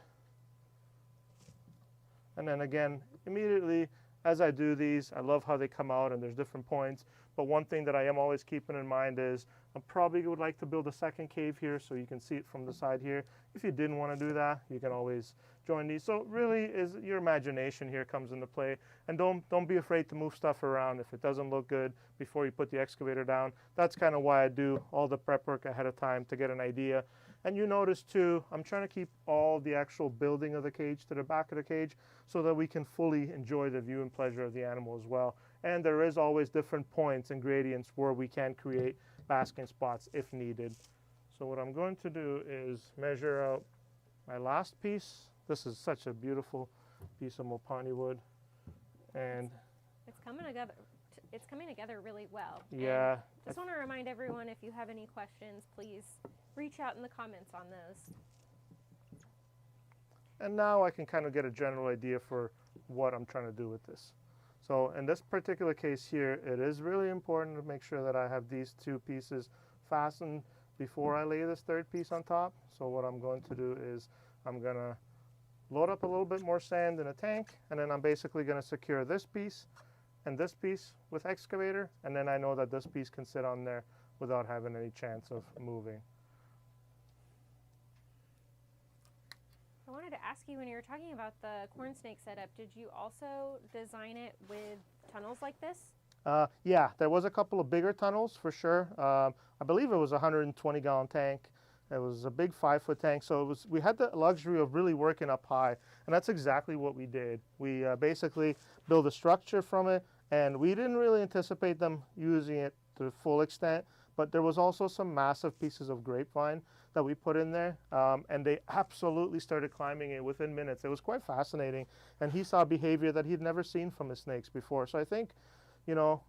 And then again, immediately as I do these, I love how they come out and there's different points. But one thing that I am always keeping in mind is I probably would like to build a second cave here so you can see it from the side here. If you didn't want to do that, you can always join these. So really is your imagination here comes into play, and don't be afraid to move stuff around if it doesn't look good before you put the excavator down. That's kind of why I do all the prep work ahead of time to get an idea. And you notice too, I'm trying to keep all the actual building of the cage to the back of the cage so that we can fully enjoy the view and pleasure of the animal as well. And there is always different points and gradients where we can create basking spots if needed. So what I'm going to do is measure out my last piece. This is such a beautiful piece of Mopani wood, and it's coming together. It's coming together really well. Yeah. And just want to remind everyone, if you have any questions, please reach out in the comments on those. And now I can kind of get a general idea for what I'm trying to do with this. So in this particular case here, it is really important to make sure that I have these two pieces fastened before I lay this third piece on top. So what I'm going to do is I'm going to load up a little bit more sand in a tank, and then I'm basically going to secure this piece and this piece with excavator, and then I know that this piece can sit on there without having any chance of moving. I wanted to ask you, when you were talking about the corn snake setup, did you also design it with tunnels like this? Yeah, there was a couple of bigger tunnels for sure. I believe it was a 120-gallon tank. It was a big 5-foot tank, so we had the luxury of really working up high, and that's exactly what we did. We basically built a structure from it, and we didn't really anticipate them using it to the full extent, but there was also some massive pieces of grapevine that we put in there, and they absolutely started climbing it within minutes. It was quite fascinating, and he saw behavior that he'd never seen from his snakes before. So I think, you know,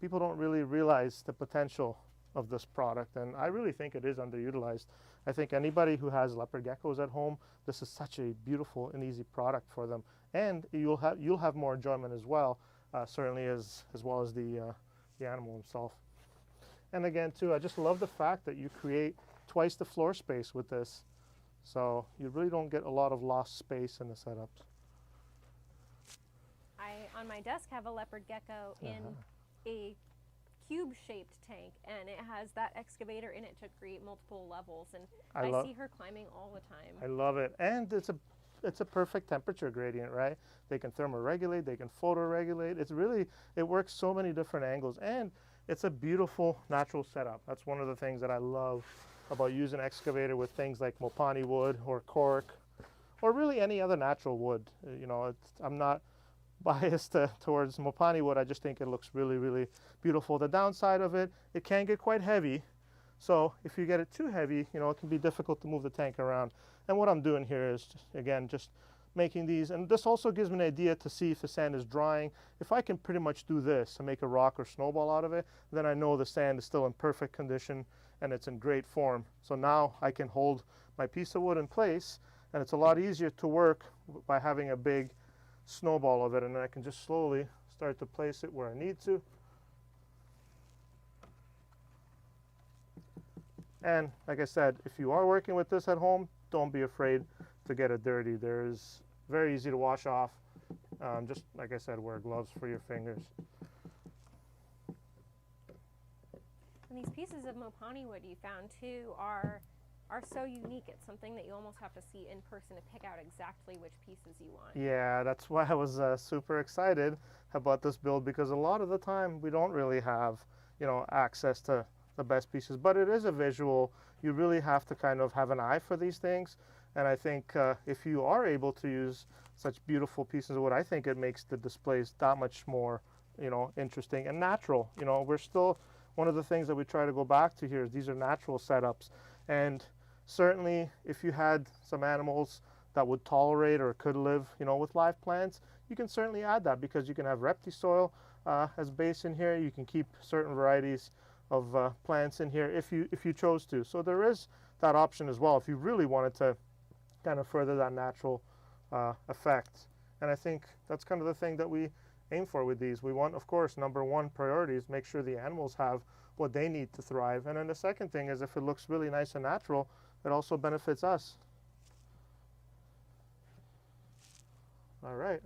people don't really realize the potential of this product, and I really think it is underutilized. I think anybody who has leopard geckos at home, this is such a beautiful and easy product for them, and you'll have more enjoyment as well, certainly as well as the animal himself. And again too, I just love the fact that you create twice the floor space with this, so you really don't get a lot of lost space in the setups. I, on my desk, have a leopard gecko in a cube-shaped tank, and it has that excavator in it to create multiple levels, and I see her climbing all the time. I love it, and it's a perfect temperature gradient, right? They can thermoregulate, they can photoregulate. It works so many different angles, and it's a beautiful natural setup. That's one of the things that I love about using excavator with things like Mopani wood or cork, or really any other natural wood. You know, I'm not biased towards Mopani wood. I just think it looks really, really beautiful. The downside of it, it can get quite heavy. So if you get it too heavy, you know, it can be difficult to move the tank around. And what I'm doing here is, again, just making these, and this also gives me an idea to see if the sand is drying. If I can pretty much do this and make a rock or snowball out of it, then I know the sand is still in perfect condition and it's in great form. So now I can hold my piece of wood in place, and it's a lot easier to work by having a big snowball of it, and then I can just slowly start to place it where I need to. And like I said, if you are working with this at home, don't be afraid to get it dirty. There's very easy to wash off. Just like I said, wear gloves for your fingers. And these pieces of Mopani wood you found too are so unique. It's something that you almost have to see in person to pick out exactly which pieces you want. Yeah, that's why I was super excited about this build, because a lot of the time we don't really have, you know, access to the best pieces, but it is a visual. You really have to kind of have an eye for these things. And I think if you are able to use such beautiful pieces of wood, I think it makes the displays that much more, you know, interesting and natural. You know, we're still, one of the things that we try to go back to here is these are natural setups. And certainly if you had some animals that would tolerate or could live, you know, with live plants, you can certainly add that, because you can have repti soil as base in here. You can keep certain varieties of plants in here if you chose to. So there is that option as well if you really wanted to kind of further that natural effect. And I think that's kind of the thing that we aim for with these. We want, of course, number one priority is make sure the animals have what they need to thrive. And then the second thing is, if it looks really nice and natural, it also benefits us. All right,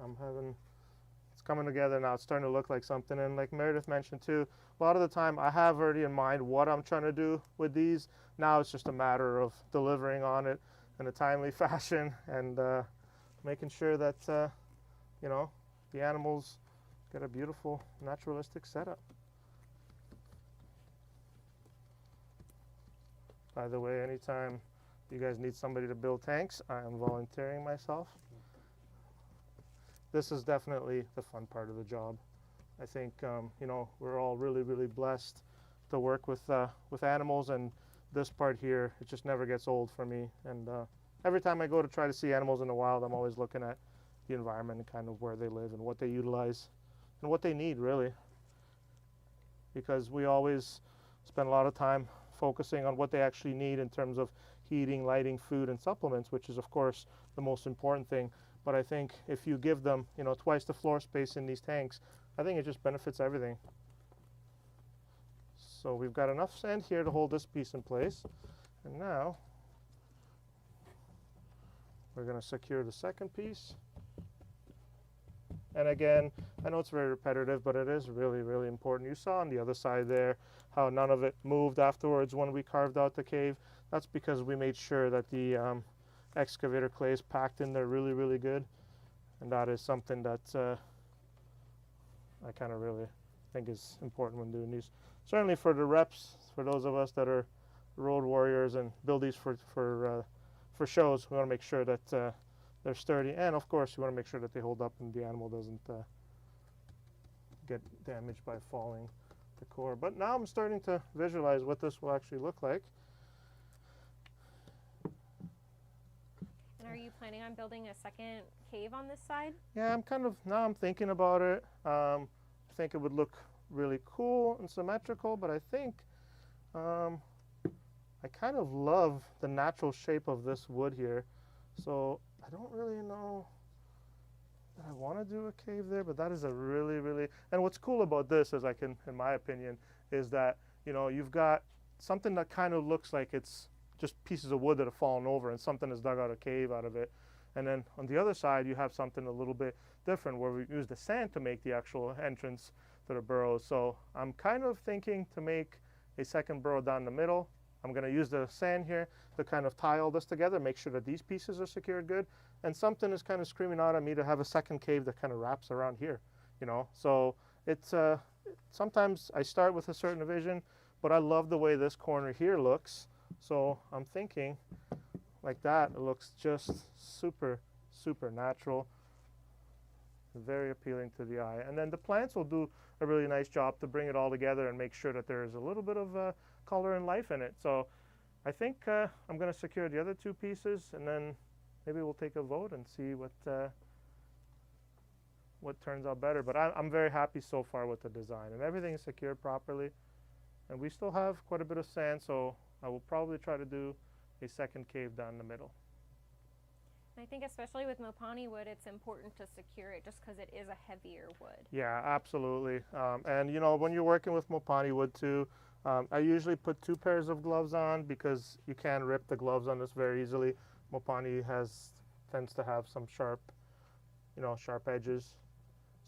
it's coming together now. It's starting to look like something. And like Meredith mentioned too, a lot of the time I have already in mind what I'm trying to do with these. Now it's just a matter of delivering on it in a timely fashion and making sure that, you know, the animals get a beautiful naturalistic setup. By the way, anytime you guys need somebody to build tanks, I am volunteering myself. This is definitely the fun part of the job. I think, you know, we're all really, really blessed to work with animals, and this part here, it just never gets old for me. And every time I go to try to see animals in the wild, I'm always looking at the environment and kind of where they live and what they utilize and what they need, really. Because we always spend a lot of time focusing on what they actually need in terms of heating, lighting, food, and supplements, which is, of course, the most important thing. But I think if you give them, you know, twice the floor space in these tanks, I think it just benefits everything. So we've got enough sand here to hold this piece in place. And now we're going to secure the second piece. And again, I know it's very repetitive, but it is really, really important. You saw on the other side there how none of it moved afterwards when we carved out the cave. That's because we made sure that the excavator clay is packed in there really, really good. And that is something that I kind of really think is important when doing these. Certainly for the reps, for those of us that are road warriors and build these for shows, we want to make sure that they're sturdy, and of course you want to make sure that they hold up and the animal doesn't get damaged by falling the core. But now I'm starting to visualize what this will actually look like. And are you planning on building a second cave on this side? Yeah, I'm thinking about it. I think it would look really cool and symmetrical, but I think I kind of love the natural shape of this wood here. So I don't really know that I want to do a cave there, but that is a really, really, and what's cool about this is in my opinion, is that, you know, you've got something that kind of looks like it's just pieces of wood that have fallen over and something has dug out a cave out of it. And then on the other side, you have something a little bit different where we use the sand to make the actual entrance to the burrows. So I'm kind of thinking to make a second burrow down the middle. I'm going to use the sand here to kind of tie all this together, make sure that these pieces are secured good. And something is kind of screaming out at me to have a second cave that kind of wraps around here, you know. So it's sometimes I start with a certain vision, but I love the way this corner here looks. So I'm thinking like that. It looks just super, super natural, very appealing to the eye. And then the plants will do a really nice job to bring it all together and make sure that there is a little bit of color and life in it. So I think I'm going to secure the other two pieces, and then maybe we'll take a vote and see what turns out better. But I'm very happy so far with the design, and everything is secured properly. And we still have quite a bit of sand, so I will probably try to do a second cave down the middle. I think especially with Mopani wood, it's important to secure it just because it is a heavier wood. Yeah, absolutely. And you know, when you're working with Mopani wood too, I usually put 2 pairs of gloves on because you can rip the gloves on this very easily. Mopani tends to have some sharp edges,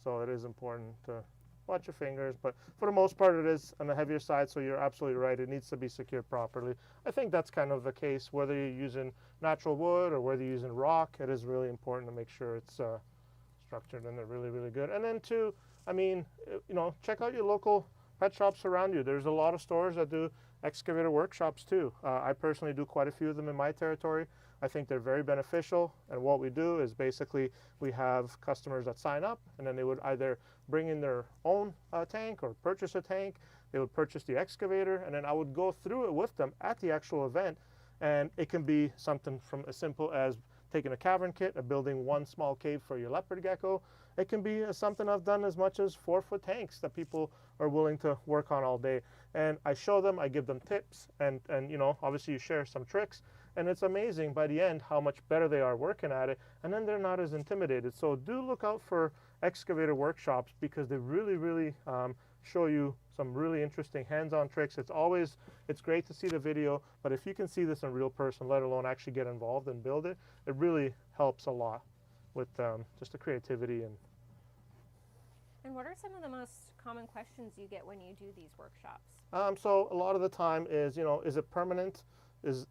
so it is important to watch your fingers. But for the most part, it is on the heavier side, so you're absolutely right. It needs to be secured properly. I think that's kind of the case, whether you're using natural wood or whether you're using rock. It is really important to make sure it's structured and they're really, really good. And then too, I mean, you know, check out your local pet shops around you. There's a lot of stores that do excavator workshops too. I personally do quite a few of them in my territory. I think they're very beneficial, and what we do is basically we have customers that sign up, and then they would either bring in their own tank or purchase a tank. They would purchase the excavator, and then I would go through it with them at the actual event. And it can be something from as simple as taking a cavern kit and building one small cave for your leopard gecko. It can be something I've done as much as 4-foot tanks that people are willing to work on all day. And I show them, I give them tips, and you know, obviously you share some tricks. And it's amazing by the end how much better they are working at it, and then they're not as intimidated. So do look out for excavator workshops because they really, really show you some really interesting hands-on tricks. It's great to see the video, but if you can see this in real person, let alone actually get involved and build it, it really helps a lot with just the creativity. And what are some of the most common questions you get when you do these workshops? So a lot of the time is, you know, is it permanent?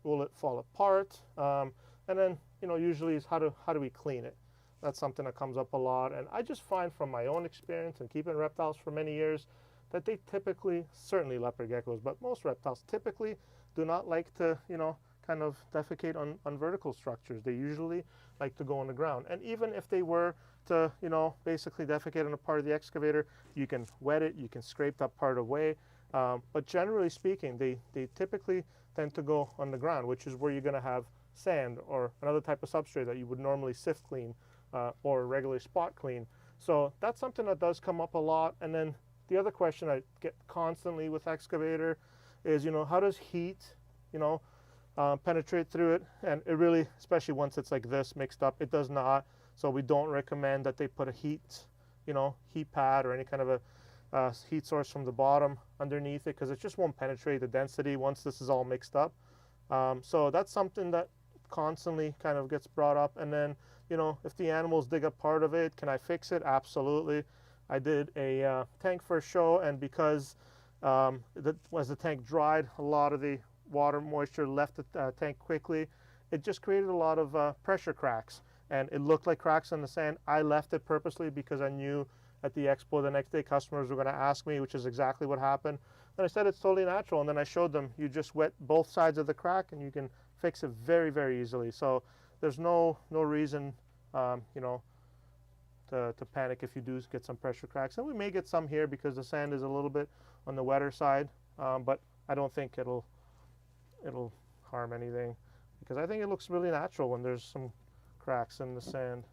Will it fall apart? And then, you know, usually is how do we clean it? That's something that comes up a lot. And I just find from my own experience and keeping reptiles for many years that they typically, certainly leopard geckos, but most reptiles typically do not like to, you know, kind of defecate on vertical structures. They usually like to go on the ground. And even if they were to, you know, basically defecate on a part of the excavator, you can wet it, you can scrape that part away. But generally speaking, they typically tend to go on the ground, which is where you're going to have sand or another type of substrate that you would normally sift clean or regularly spot clean. So that's something that does come up a lot. And then the other question I get constantly with excavator is, you know, how does heat, you know, penetrate through it? And it really, especially once it's like this mixed up, it does not. So we don't recommend that they put a heat pad or any kind of a heat source from the bottom underneath it, because it just won't penetrate the density once this is all mixed up. So that's something that constantly kind of gets brought up. And then, you know, if the animals dig up part of it, can I fix it? Absolutely. I did a tank for a show, and because as the tank dried, a lot of the water moisture left the tank quickly. It just created a lot of pressure cracks, and it looked like cracks in the sand. I left it purposely because I knew at the expo the next day customers were going to ask me, which is exactly what happened. And I said it's totally natural, and then I showed them you just wet both sides of the crack and you can fix it very, very easily. So there's no reason you know, to panic if you do get some pressure cracks. And we may get some here because the sand is a little bit on the wetter side, but I don't think it'll harm anything, because I think it looks really natural when there's some cracks in the sand.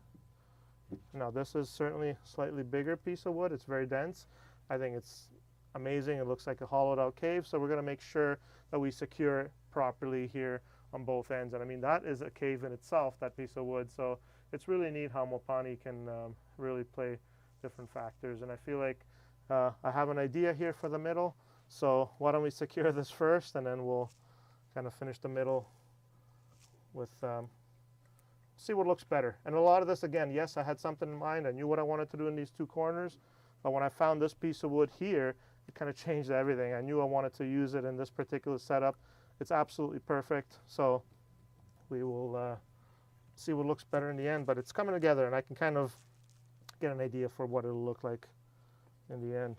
Now this is certainly a slightly bigger piece of wood. It's very dense. I think it's amazing. It looks like a hollowed out cave, so we're going to make sure that we secure it properly here on both ends. And I mean, that is a cave in itself, that piece of wood. So it's really neat how Mopani can really play different factors. And I feel like I have an idea here for the middle. So why don't we secure this first, and then we'll kind of finish the middle with see what looks better. And a lot of this, again, yes, I had something in mind. I knew what I wanted to do in these two corners, but when I found this piece of wood here, it kind of changed everything. I knew I wanted to use it in this particular setup. It's absolutely perfect. So we will see what looks better in the end, but it's coming together, and I can kind of get an idea for what it'll look like in the end.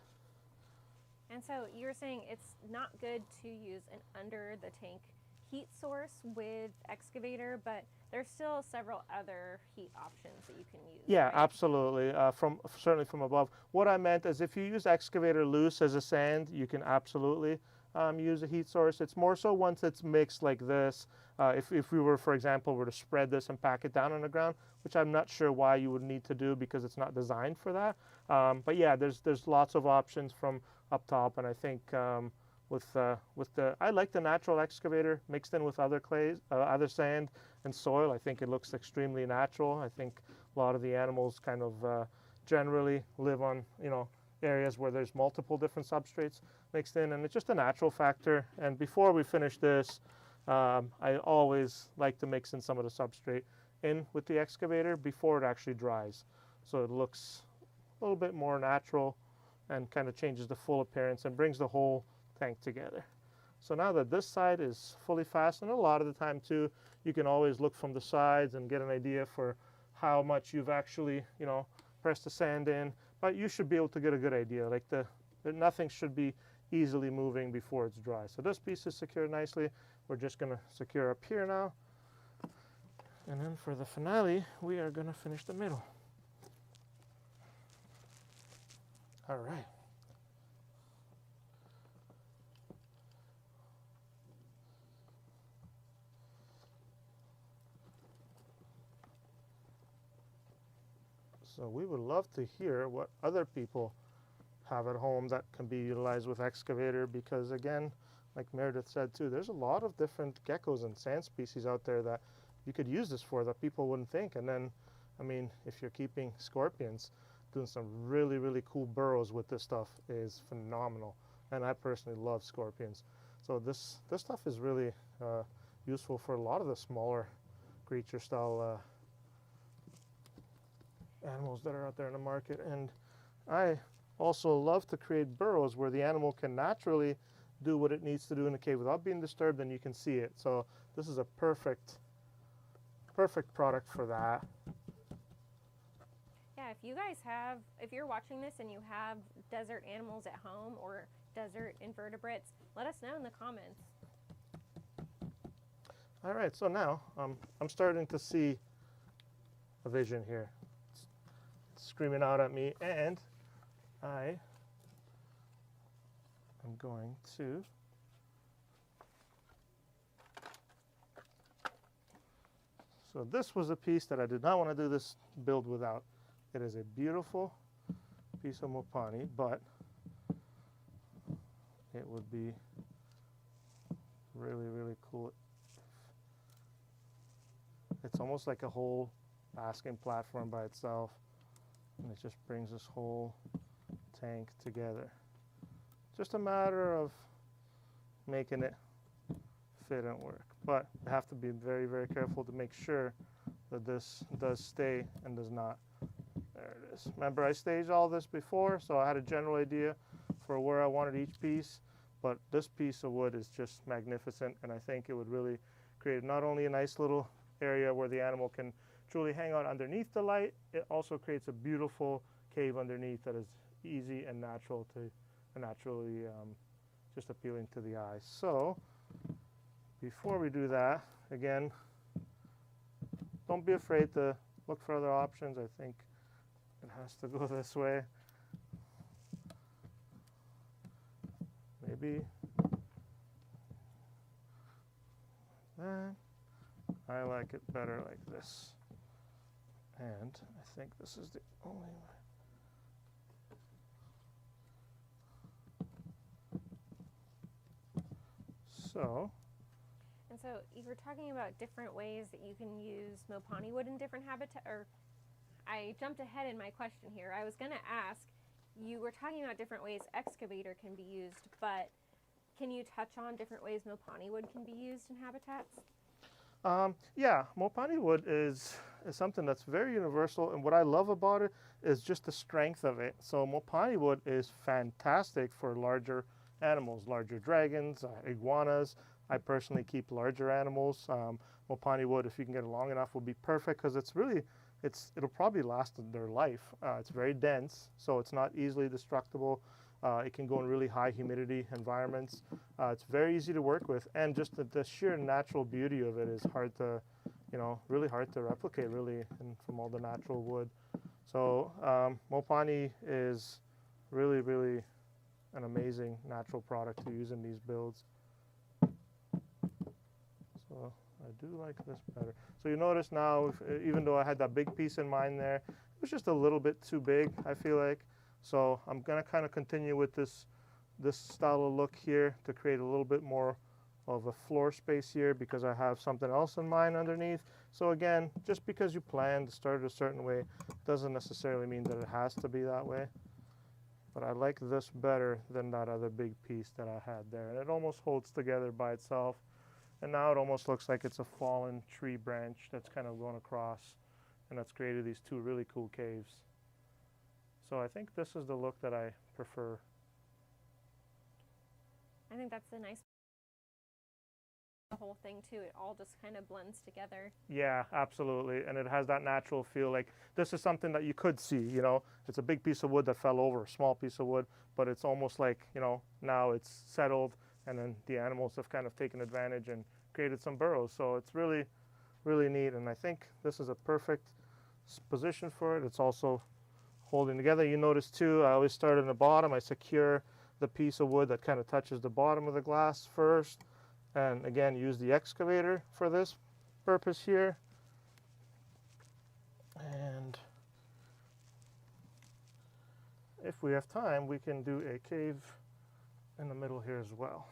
And so you're saying it's not good to use an under the tank heat source with excavator, but there's still several other heat options that you can use. Yeah, right? absolutely. Certainly from above. What I meant is if you use excavator loose as a sand, you can absolutely use a heat source. It's more so once it's mixed like this. If we were, for example, were to spread this and pack it down on the ground, which I'm not sure why you would need to do because it's not designed for that. But yeah, there's lots of options from up top, and I think I like the natural excavator mixed in with other clays, other sand and soil. I think it looks extremely natural. I think a lot of the animals kind of generally live on areas where there's multiple different substrates mixed in, and it's just a natural factor. And before we finish this, I always like to mix in some of the substrate in with the excavator before it actually dries, so it looks a little bit more natural and kind of changes the full appearance and brings the whole tank together. So now that this side is fully fastened, a lot of the time too, you can always look from the sides and get an idea for how much you've actually pressed the sand in, but you should be able to get a good idea. Like nothing should be easily moving before it's dry. So this piece is secured nicely. We're just going to secure up here now, and then for the finale we are going to finish the middle. All right. So we would love to hear what other people have at home that can be utilized with excavator, because again, like Meredith said too, there's a lot of different geckos and sand species out there that you could use this for that people wouldn't think. And then, I mean, if you're keeping scorpions, doing some really, really cool burrows with this stuff is phenomenal. And I personally love scorpions. So this stuff is really useful for a lot of the smaller creature style animals that are out there in the market. And I also love to create burrows where the animal can naturally do what it needs to do in the cave without being disturbed, and you can see it. So this is a perfect product for that. Yeah, if you're watching this and you have desert animals at home or desert invertebrates, let us know in the comments. All right, so now I'm starting to see a vision here. It's screaming out at me, and I am going to so this was a piece that I did not want to do this build without. It is a beautiful piece of Mopani, but it would be really, really cool. It's almost like a whole basking platform by itself, and it just brings this whole tank together. Just a matter of making it fit and work, but I have to be very, very careful to make sure that this does stay and does not. There it is. Remember, I staged all this before, so I had a general idea for where I wanted each piece, but this piece of wood is just magnificent, and I think it would really create not only a nice little area where the animal can truly hang out underneath the light, it also creates a beautiful cave underneath that is easy and natural to naturally just appealing to the eye. So before we do that, again, don't be afraid to look for other options. I think it has to go this way. Maybe that. I like it better like this. And I think this is the only way. So. And so you were talking about different ways that you can use Mopani wood in different habitat, or I jumped ahead in my question here. I was going to ask, you were talking about different ways excavator can be used, but can you touch on different ways Mopani wood can be used in habitats? Yeah, Mopani wood is something that's very universal, and what I love about it is just the strength of it. So Mopani wood is fantastic for larger animals, larger dragons, iguanas. I personally keep larger animals. Mopani wood, if you can get it long enough, will be perfect because it'll probably last their life. It's very dense, so it's not easily destructible. It can go in really high humidity environments. It's very easy to work with, and just the sheer natural beauty of it is hard to, really hard to replicate, really, from all the natural wood. So Mopani is really, really an amazing natural product to use in these builds. So I do like this better. So you notice now, even though I had that big piece in mind there, it was just a little bit too big, I feel like. So I'm gonna kind of continue with this style of look here to create a little bit more of a floor space here, because I have something else in mind underneath. So again, just because you plan to start a certain way doesn't necessarily mean that it has to be that way. But I like this better than that other big piece that I had there. And it almost holds together by itself. And now it almost looks like it's a fallen tree branch that's kind of going across, and that's created these two really cool caves. So I think this is the look that I prefer. I think that's the nice the whole thing too. It all just kind of blends together. Yeah, absolutely. And it has that natural feel. Like this is something that you could see, you know, it's a big piece of wood that fell over, a small piece of wood, but it's almost like, you know, now it's settled, and then the animals have kind of taken advantage and created some burrows. So it's really, really neat. And I think this is a perfect position for it. It's also holding together. You notice too, I always start in the bottom. I secure the piece of wood that kind of touches the bottom of the glass first. And again, use the excavator for this purpose here. And if we have time, we can do a cave in the middle here as well.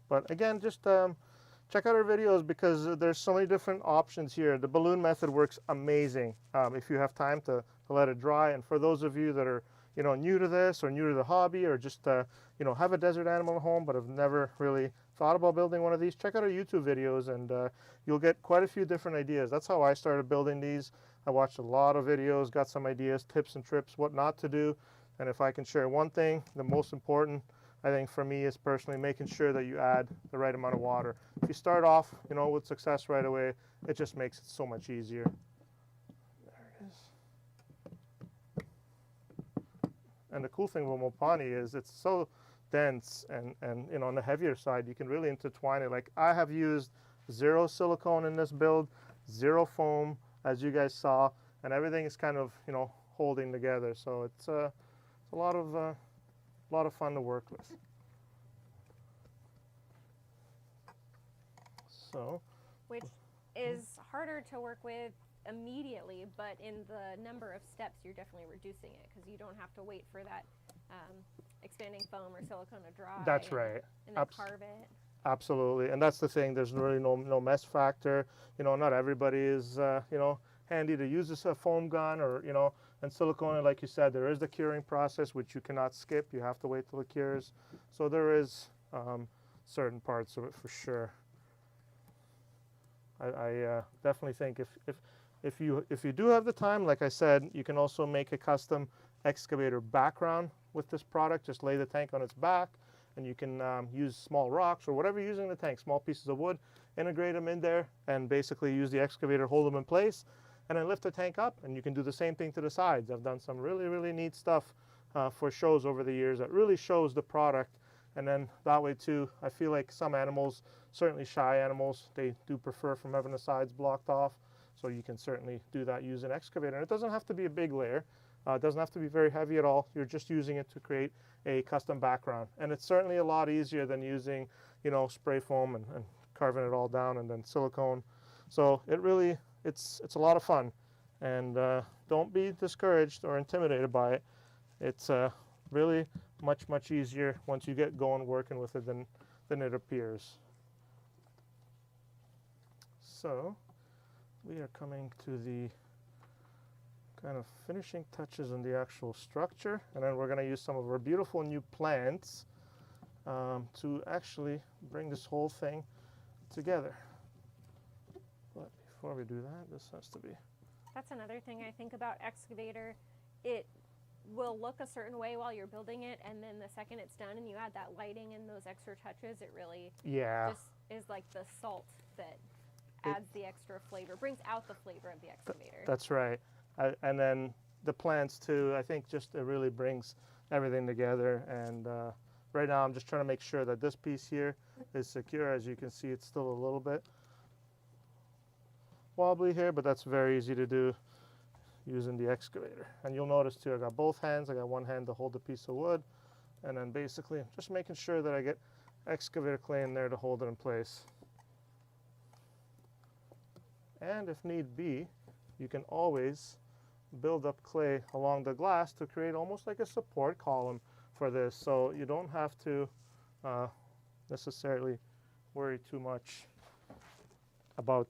But again, just check out our videos, because there's so many different options here. The balloon method works amazing if you have time to let it dry. And for those of you that are, you know, new to this or new to the hobby, or just you know, have a desert animal at home but have never really thought about building one of these, check out our YouTube videos, and you'll get quite a few different ideas. That's how I started building these. I watched a lot of videos, got some ideas, tips and trips, what not to do. And if I can share one thing, the most important, I think for me, is personally making sure that you add the right amount of water. If you start off, you know, with success right away, it just makes it so much easier. There it is. And the cool thing with Mopani is it's so dense, and you know, on the heavier side, you can really intertwine it. Like I have used 0 silicone in this build, 0 foam, as you guys saw, and everything is kind of, you know, holding together. So it's a lot of fun to work with. So, which is harder to work with immediately, but in the number of steps, you're definitely reducing it, because you don't have to wait for that expanding foam or silicone to dry. That's right. And then carve it. Absolutely, and that's the thing. There's really no mess factor. You know, not everybody is you know, handy to use this foam gun, or you know, and silicone. Like you said, there is the curing process, which you cannot skip. You have to wait till it cures. So there is certain parts of it for sure. I definitely think if you do have the time, like I said, you can also make a custom excavator background with this product. Just lay the tank on its back, and you can use small rocks or whatever you're using in the tank, small pieces of wood, integrate them in there, and basically use the excavator, hold them in place, and then lift the tank up. And you can do the same thing to the sides. I've done some really neat stuff for shows over the years that really shows the product. And then that way too, I feel like some animals, certainly shy animals, they do prefer from having the sides blocked off. So you can certainly do that using an excavator. And it doesn't have to be a big layer. It doesn't have to be very heavy at all. You're just using it to create a custom background. And it's certainly a lot easier than using, you know, spray foam and carving it all down and then silicone. So it really, it's a lot of fun. And don't be discouraged or intimidated by it. It's really much easier once you get going working with it than it appears. So we are coming to the kind of finishing touches on the actual structure, and then we're going to use some of our beautiful new plants to actually bring this whole thing together. But before we do that, this has to be... That's another thing I think about excavator. It will look a certain way while you're building it, and then the second it's done and you add that lighting and those extra touches, it really just is like the salt that adds the extra flavor, brings out the flavor of the excavator. That's right. And then the plants too, I think just it really brings everything together. And right now I'm just trying to make sure that this piece here is secure. As you can see, it's still a little bit wobbly here, but that's very easy to do. using the excavator. And you'll notice too, I got both hands. I got one hand to hold the piece of wood, and then basically just making sure that I get excavator clay in there to hold it in place. And if need be, you can always build up clay along the glass to create almost like a support column for this, so you don't have to necessarily worry too much about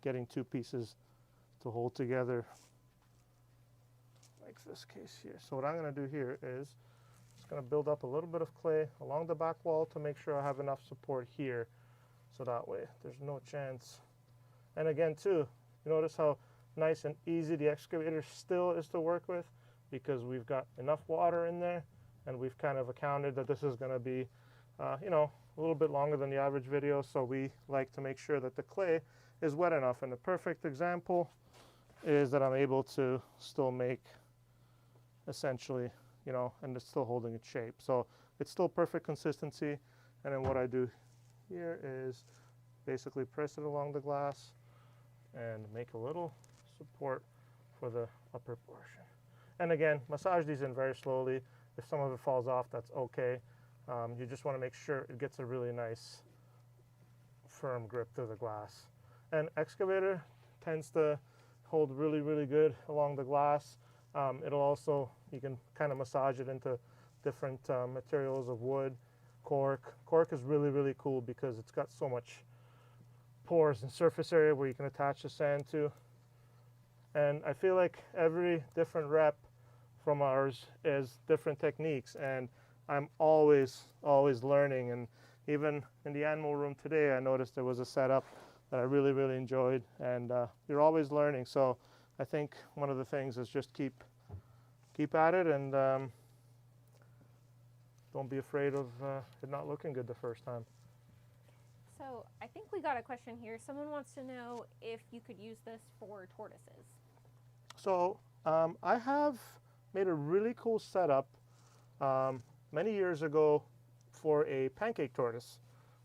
getting two pieces to hold together like this case here. So what I'm going to do here is just going to build up a little bit of clay along the back wall to make sure I have enough support here, so that way there's no chance. And again too, you notice how nice and easy the excavator still is to work with, because we've got enough water in there, and we've kind of accounted that this is going to be you know, a little bit longer than the average video, so we like to make sure that the clay is wet enough. And the perfect example is that I'm able to still make essentially, you know, and it's still holding its shape. So it's still perfect consistency. And then what I do here is basically press it along the glass and make a little support for the upper portion. And again, massage these in very slowly. If some of it falls off, that's okay. You just want to make sure it gets a really nice firm grip to the glass. And excavator tends to hold really, really good along the glass. It'll also, you can kind of massage it into different materials of wood, cork. Cork is really, really cool because it's got so much pores and surface area where you can attach the sand to. And I feel like every different rep from ours is different techniques, and I'm always learning. And even in the animal room today, I noticed there was a setup that I really, really enjoyed, and you're always learning. So I think one of the things is just keep at it, and don't be afraid of it not looking good the first time. So I think we got a question here. Someone wants to know if you could use this for tortoises. So I have made a really cool setup many years ago for a pancake tortoise.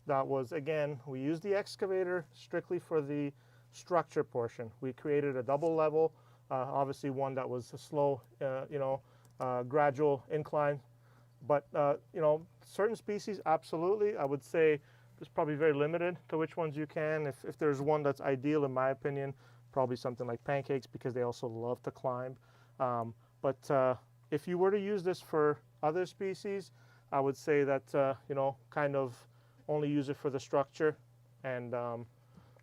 That was, again, we used the excavator strictly for the structure portion. We created a double level, obviously one that was a slow, gradual incline. But, certain species, absolutely. I would say it's probably very limited to which ones you can. If there's one that's ideal, in my opinion, probably something like pancakes, because they also love to climb. But if you were to use this for other species, I would say that, kind of only use it for the structure. And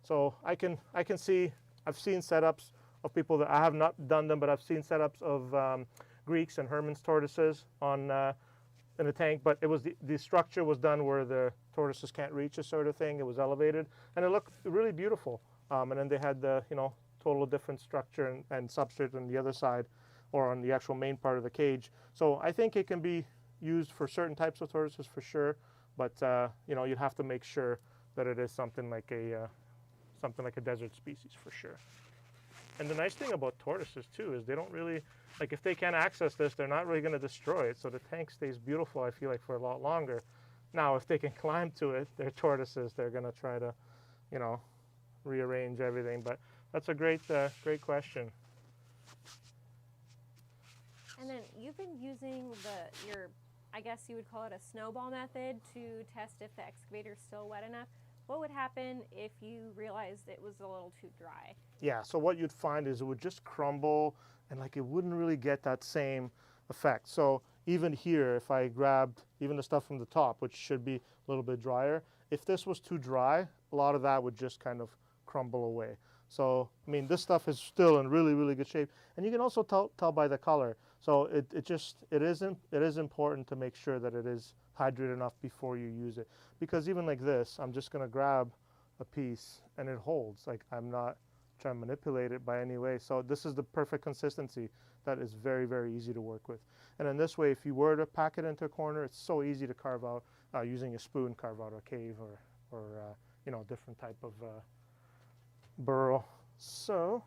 so I can see, I've seen setups of people that, I have not done them, but I've seen setups of Greeks and Hermann's tortoises on in a tank, but it was the structure was done where the tortoises can't reach, a sort of thing. It was elevated, and it looked really beautiful. And then they had the, total different structure and substrate on the other side, or on the actual main part of the cage. So I think it can be used for certain types of tortoises for sure, but you'd have to make sure that it is something like a desert species for sure. And the nice thing about tortoises too is they don't really, like, if they can't access this, they're not really going to destroy it. So the tank stays beautiful, I feel like, for a lot longer. Now, if they can climb to it, they're tortoises. They're going to try to, rearrange everything. But that's a great question. And then you've been using your, I guess you would call it a snowball method to test if the excavator is still wet enough. What would happen if you realized it was a little too dry? Yeah, so what you'd find is it would just crumble, and like it wouldn't really get that same effect. So even here, if I grabbed even the stuff from the top, which should be a little bit drier, if this was too dry, a lot of that would just kind of crumble away. So, I mean, this stuff is still in really, really good shape. And you can also tell by the color. So it is important to make sure that it is hydrated enough before you use it. Because even like this, I'm just gonna grab a piece and it holds. Like, I'm not trying to manipulate it by any way. So this is the perfect consistency that is very, very easy to work with. And in this way, if you were to pack it into a corner, it's so easy to carve out using a spoon, carve out a cave or different type of burrow. So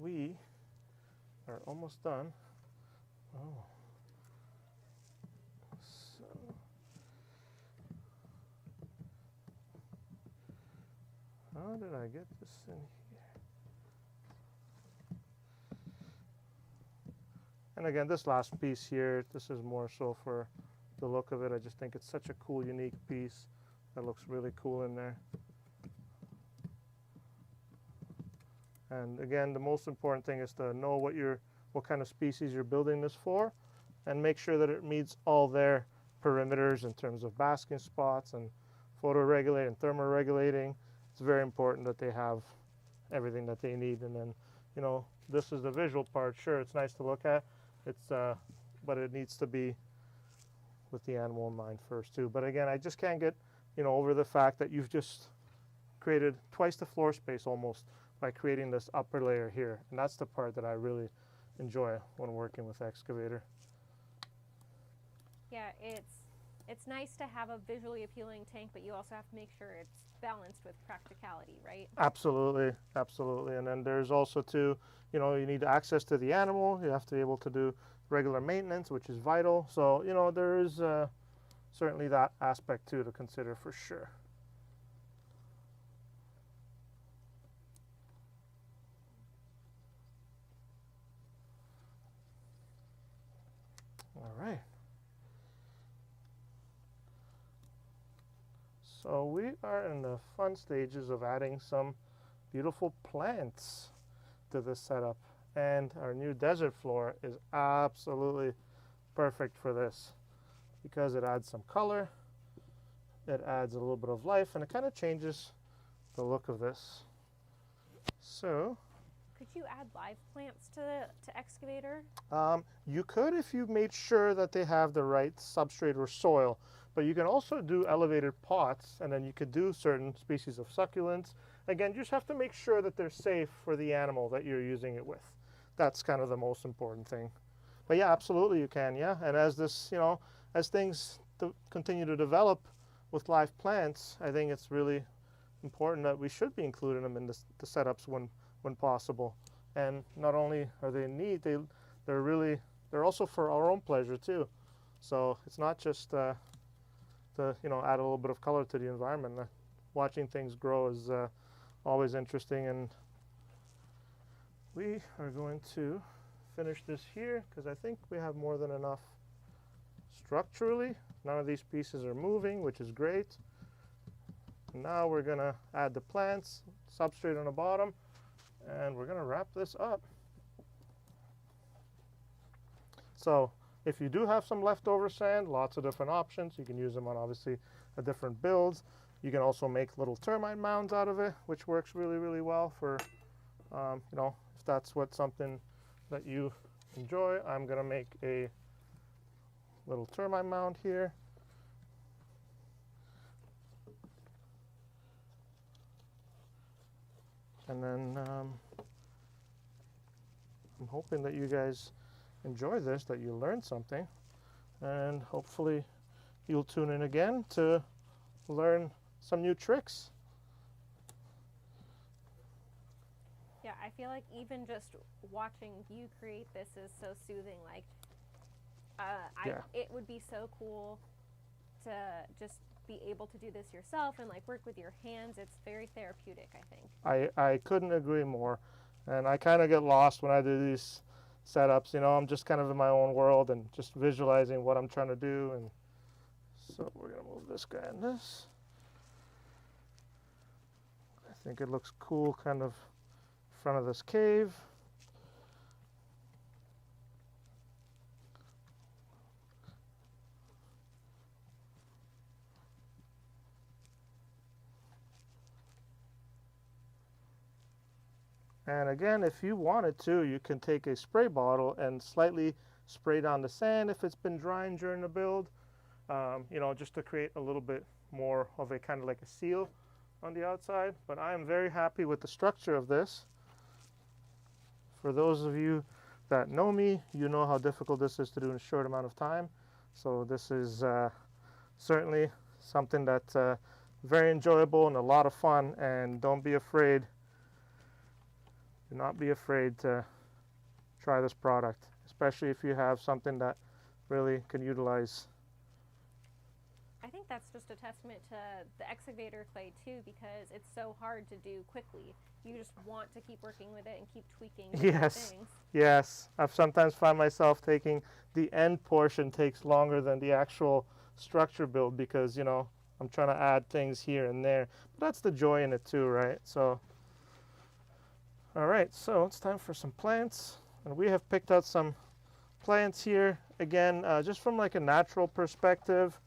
we are almost done. Oh. So how did I get this in here? And again, this last piece here, this is more so for the look of it. I just think it's such a cool, unique piece that looks really cool in there. And again, the most important thing is to know what kind of species you're building this for, and make sure that it meets all their perimeters in terms of basking spots and photoregulating and thermoregulating. It's very important that they have everything that they need. And then, you know, this is the visual part. Sure, it's nice to look at. But it needs to be with the animal in mind first too. But again, I just can't get, you know, over the fact that you've just created twice the floor space almost by creating this upper layer here. And that's the part that I really enjoy when working with Excavator. Yeah, it's nice to have a visually appealing tank, but you also have to make sure it's balanced with practicality, right? Absolutely, absolutely. And then there's also too, you know, you need access to the animal. You have to be able to do regular maintenance, which is vital. So, you know, there is certainly that aspect too to consider for sure. All right. So we are in the fun stages of adding some beautiful plants to this setup. And our new desert floor is absolutely perfect for this because it adds some color, it adds a little bit of life, and it kind of changes the look of this. So could you add live plants to Excavator? you could if you made sure that they have the right substrate or soil, but you can also do elevated pots, and then you could do certain species of succulents. Again, you just have to make sure that they're safe for the animal that you're using it with. That's kind of the most important thing. But yeah, absolutely you can, yeah. And as this, you know, as things continue to develop with live plants, I think it's really important that we should be including them in the setups when possible. And not only are they neat, they're also for our own pleasure too. So it's not just to, you know, add a little bit of color to the environment. Watching things grow is always interesting, and we are going to finish this here because I think we have more than enough structurally. None of these pieces are moving, which is great. Now we're going to add the plants, substrate on the bottom, and we're going to wrap this up. So if you do have some leftover sand, lots of different options. You can use them on obviously a different builds. You can also make little termite mounds out of it, which works really, really well for, you know, if that's something that you enjoy. I'm going to make a little termite mound here. And then I'm hoping that you guys enjoy this, that you learned something, and hopefully you'll tune in again to learn some new tricks. Yeah, I feel like even just watching you create this is so soothing. Like, it would be so cool to just be able to do this yourself and like work with your hands. It's very therapeutic, I think. I couldn't agree more. And I kind of get lost when I do these setups. You know, I'm just kind of in my own world and just visualizing what I'm trying to do. And so we're going to move this guy in this. I think it looks cool kind of in front of this cave. And again, if you wanted to, you can take a spray bottle and slightly spray down the sand if it's been drying during the build, you know, just to create a little bit more of a kind of like a seal on the outside. But I am very happy with the structure of this. For those of you that know me, you know how difficult this is to do in a short amount of time. So this is certainly something that's very enjoyable and a lot of fun. And don't be afraid. Do not be afraid to try this product, especially if you have something that really can utilize. I think that's just a testament to the excavator clay too, because it's so hard to do quickly. you just want to keep working with it and keep tweaking different Yes. things. Yes, I've sometimes found myself taking the end portion takes longer than the actual structure build because, you know, I'm trying to add things here and there. But that's the joy in it too, right? So, all right, so it's time for some plants. And we have picked out some plants here. Again, just from like a natural perspective,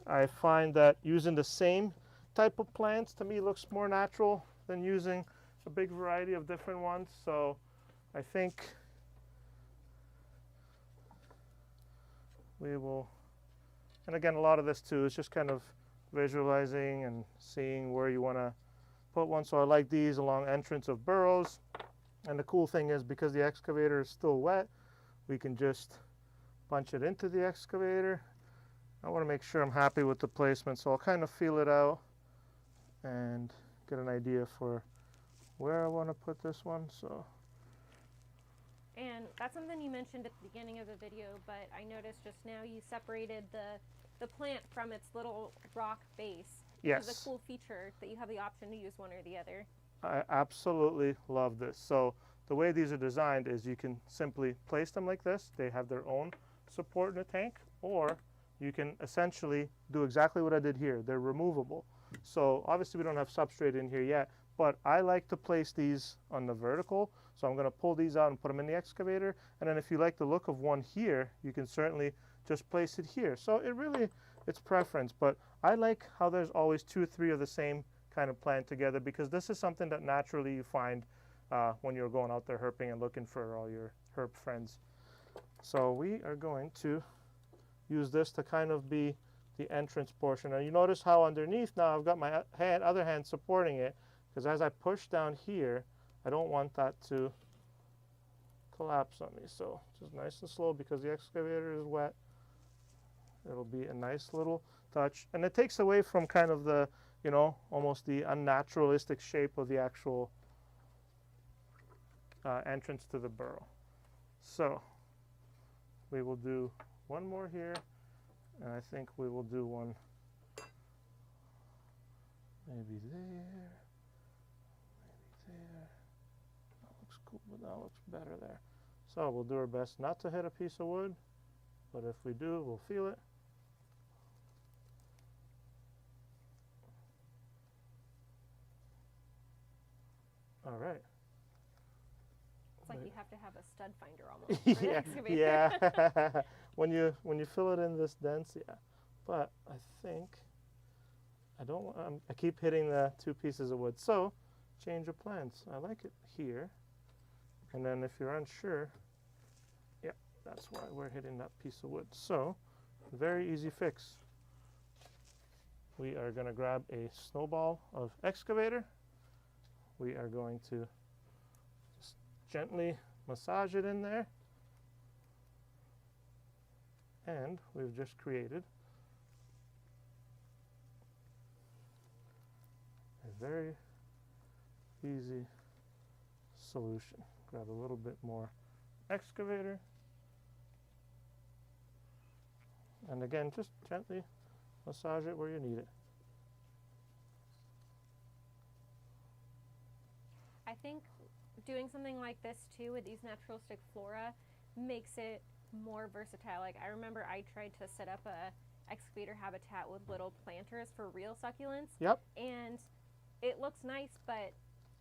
I find that using the same type of plants to me looks more natural than using a big variety of different ones. So I think we will, and again, a lot of this too is just kind of visualizing and seeing where you want to put one. So I like these along entrance of burrows. And the cool thing is because the excavator is still wet, we can just punch it into the excavator. I want to make sure I'm happy with the placement, so I'll kind of feel it out and get an idea for where I want to put this one. So, And that's something you mentioned at the beginning of the video, but I noticed just now you separated the plant from its little rock base. yes, Which is a cool feature that you have the option to use one or the other. I absolutely love this. So the way these are designed is you can simply place them like this. They have their own support in the tank, or you can essentially do exactly what I did here. They're removable. So obviously we don't have substrate in here yet, but I like to place these on the vertical. So I'm going to pull these out and put them in the excavator. And then if you like the look of one here, you can certainly just place it here. So it really, it's preference, but I like how there's always 2 or 3 of the same kind of plant together, because this is something that naturally you find when you're going out there herping and looking for all your herp friends. So we are going to use this to kind of be the entrance portion. And you notice how underneath now I've got my other hand supporting it, because as I push down here, I don't want that to collapse on me. So just nice and slow, because the excavator is wet. It'll be a nice little touch. And it takes away from kind of the, you know, almost the unnaturalistic shape of the actual entrance to the burrow. So we will do one more here, and I think we will do one maybe there, maybe there. That looks cool, but that looks better there. So we'll do our best not to hit a piece of wood, but if we do, we'll feel it. All right. It's like you have to have a stud finder almost for an excavator. Yeah. when you fill it in this dense, yeah. But I think I don't. I keep hitting the 2 pieces of wood. So change of plans. I like it here. And then if you're unsure, yeah, that's why we're hitting that piece of wood. So very easy fix. We are going to grab a snowball of excavator. We are going to just gently massage it in there. And we've just created a very easy solution. Grab a little bit more excavator. And again, just gently massage it where you need it. I think doing something like this too with these naturalistic flora makes it more versatile. Like I remember I tried to set up a excavator habitat with little planters for real succulents. Yep. And it looks nice, but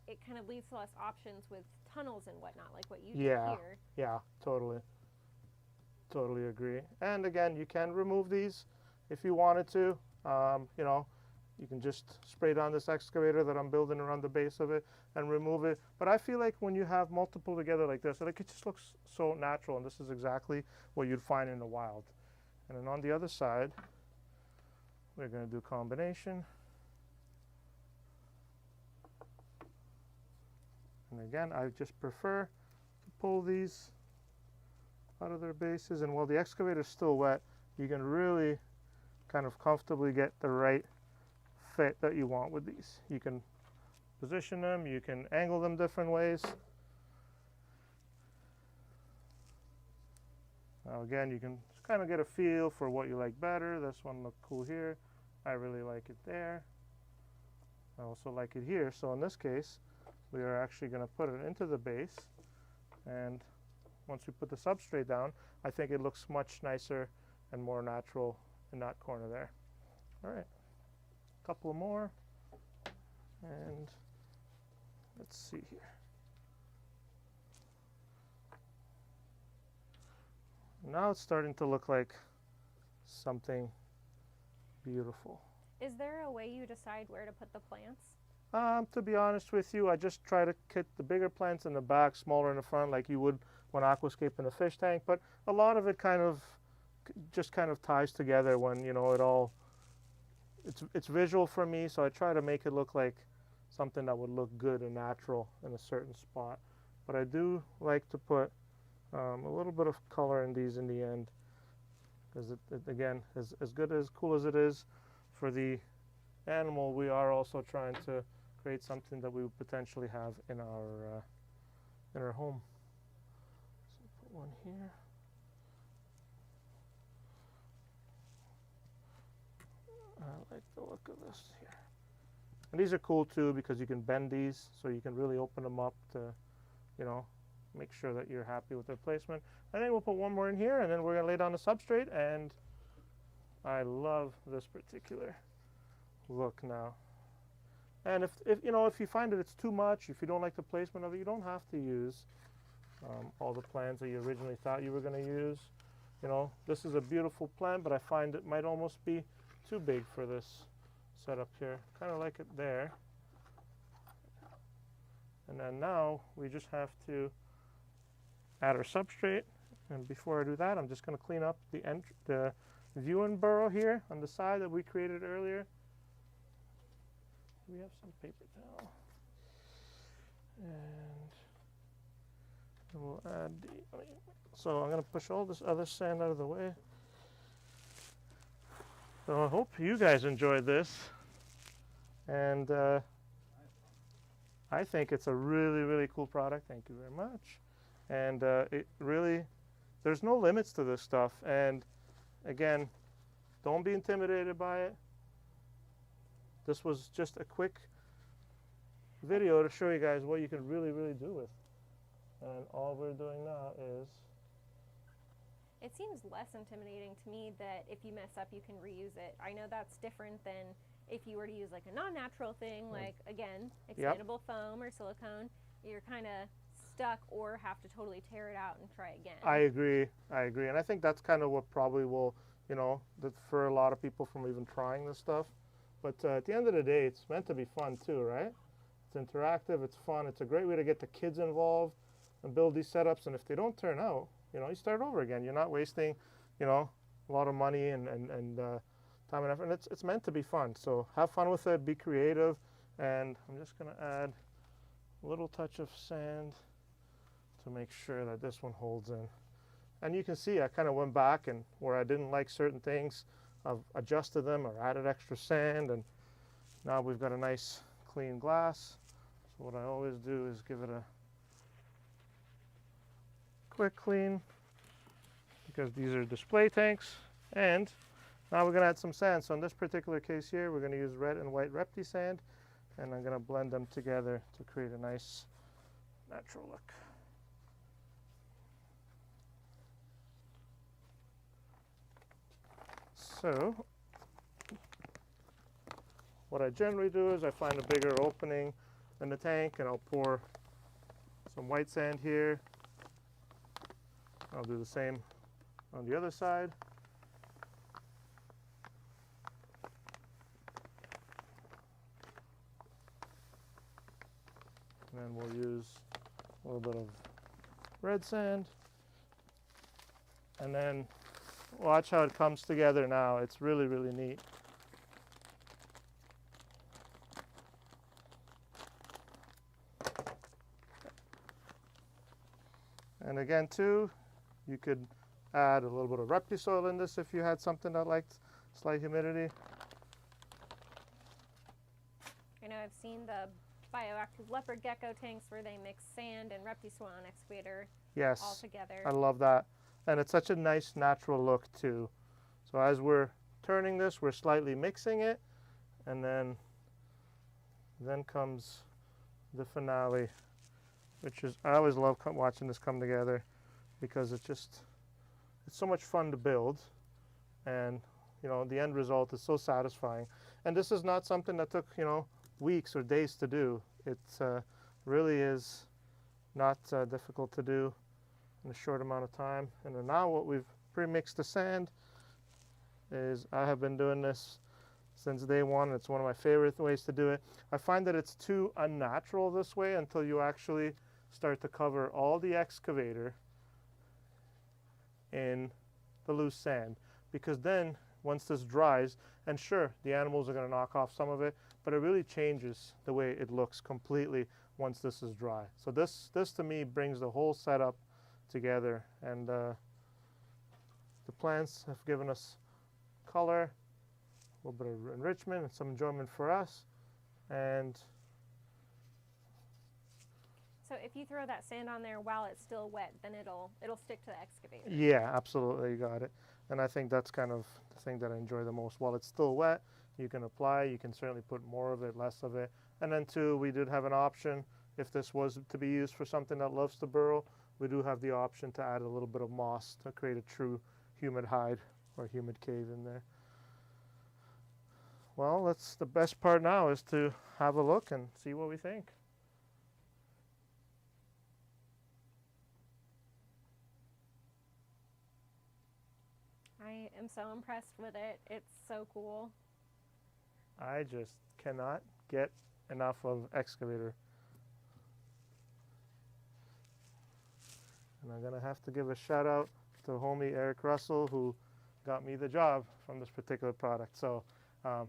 it kind of leaves less options with tunnels and whatnot, like what you do here. Yeah, totally. Totally agree. And again, you can remove these if you wanted to. You know, you can just spray down this excavator that I'm building around the base of it and remove it. But I feel like when you have multiple together like this, like it just looks so natural, and this is exactly what you'd find in the wild. And then on the other side, we're going to do combination. And again, I just prefer to pull these out of their bases. And while the excavator is still wet, you can really kind of comfortably get the right fit that you want with these. You can position them, you can angle them different ways. Now again, you can kind of get a feel for what you like better. This one looked cool here. I really like it there. I also like it here. So in this case, we are actually going to put it into the base, and once we put the substrate down, I think it looks much nicer and more natural in that corner there. All right, a couple more, and let's see here. Now it's starting to look like something beautiful. Is there a way you decide where to put the plants? To be honest with you, I just try to get the bigger plants in the back, smaller in the front, like you would when aquascaping a fish tank. But a lot of it just kind of ties together when, you know, it all, it's visual for me, so I try to make it look like something that would look good and natural in a certain spot. But I do like to put a little bit of color in these in the end, because it again, as cool as it is for the animal, we are also trying to create something that we would potentially have in our home. So put one here. I like the look of this here. And these are cool too because you can bend these, so you can really open them up to, you know, make sure that you're happy with their placement. I think we'll put one more in here, and then we're gonna lay down the substrate. And I love this particular look now. And if you know, if you find that it's too much, if you don't like the placement of it, you don't have to use all the plants that you originally thought you were going to use. You know, this is a beautiful plant, but I find it might almost be too big for this setup here. Kind of like it there. And then now we just have to add our substrate. And before I do that, I'm just going to clean up the viewing burrow here on the side that we created earlier. We have some paper towel, and we'll add so I'm going to push all this other sand out of the way. So I hope you guys enjoyed this, and I think it's a really, really cool product. Thank you very much. And it really, there's no limits to this stuff. And again, don't be intimidated by it. This was just a quick video to show you guys what you can really, really do with. And all we're doing now is... It seems less intimidating to me that if you mess up, you can reuse it. I know that's different than if you were to use like a non-natural thing, like, again, expandable foam or silicone. You're kind of stuck or have to totally tear it out and try again. I agree. And I think that's kind of what probably will, you know, for a lot of people from even trying this stuff. But at the end of the day, it's meant to be fun too, right? It's interactive, it's fun, it's a great way to get the kids involved and build these setups. And if they don't turn out, you know, you start over again. You're not wasting, you know, a lot of money and time and effort. And it's meant to be fun. So have fun with it, be creative. And I'm just going to add a little touch of sand to make sure that this one holds in. And you can see I kind of went back, and where I didn't like certain things, I've adjusted them or added extra sand, and now we've got a nice clean glass. So what I always do is give it a quick clean, because these are display tanks. And now we're going to add some sand. So in this particular case here, we're going to use red and white Repti sand, and I'm going to blend them together to create a nice natural look. So what I generally do is I find a bigger opening in the tank, and I'll pour some white sand here. I'll do the same on the other side. And then we'll use a little bit of red sand. And then watch how it comes together now. It's really, really neat. And again, too, you could add a little bit of Repti soil in this if you had something that liked slight humidity. I know I've seen the bioactive leopard gecko tanks where they mix sand and Repti soil and excavator all together. I love that. And it's such a nice natural look too. So as we're turning this, we're slightly mixing it, and then comes the finale, which is, I always love watching this come together because it's so much fun to build, and you know, the end result is so satisfying. And this is not something that took, you know, weeks or days to do. It really is not difficult to do in a short amount of time. And then now what we've pre-mixed the sand is, I have been doing this since day one. It's one of my favorite ways to do it. I find that it's too unnatural this way until you actually start to cover all the excavator in the loose sand, because then once this dries, and sure, the animals are going to knock off some of it, but it really changes the way it looks completely once this is dry. So this to me brings the whole setup together, and the plants have given us color, a little bit of enrichment and some enjoyment for us. And So if you throw that sand on there while it's still wet, then it'll stick to the excavator. yeah, absolutely, you got it. And I think that's kind of the thing that I enjoy the most. While it's still wet, you can apply, you can certainly put more of it, less of it. And then too, we did have an option, if this was to be used for something that loves to burrow, we do have the option to add a little bit of moss to create a true humid hide or humid cave in there. Well, that's the best part now, is to have a look and see what we think. I am so impressed with it. It's so cool. I just cannot get enough of Excavator. And I'm gonna have to give a shout out to homie Eric Russell, who got me the job from this particular product. So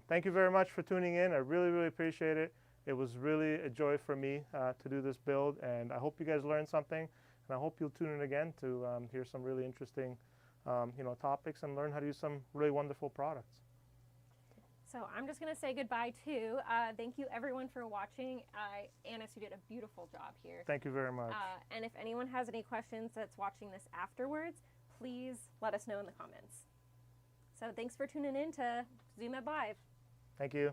thank you very much for tuning in. I really, really appreciate it. It was really a joy for me to do this build, and I hope you guys learned something, and I hope you'll tune in again to hear some really interesting you know, topics and learn how to use some really wonderful products. So I'm just going to say goodbye too. Thank you everyone for watching. Anis, you did a beautiful job here. Thank you very much. And if anyone has any questions that's watching this afterwards, please let us know in the comments. So thanks for tuning in to Zoom at Live. Thank you.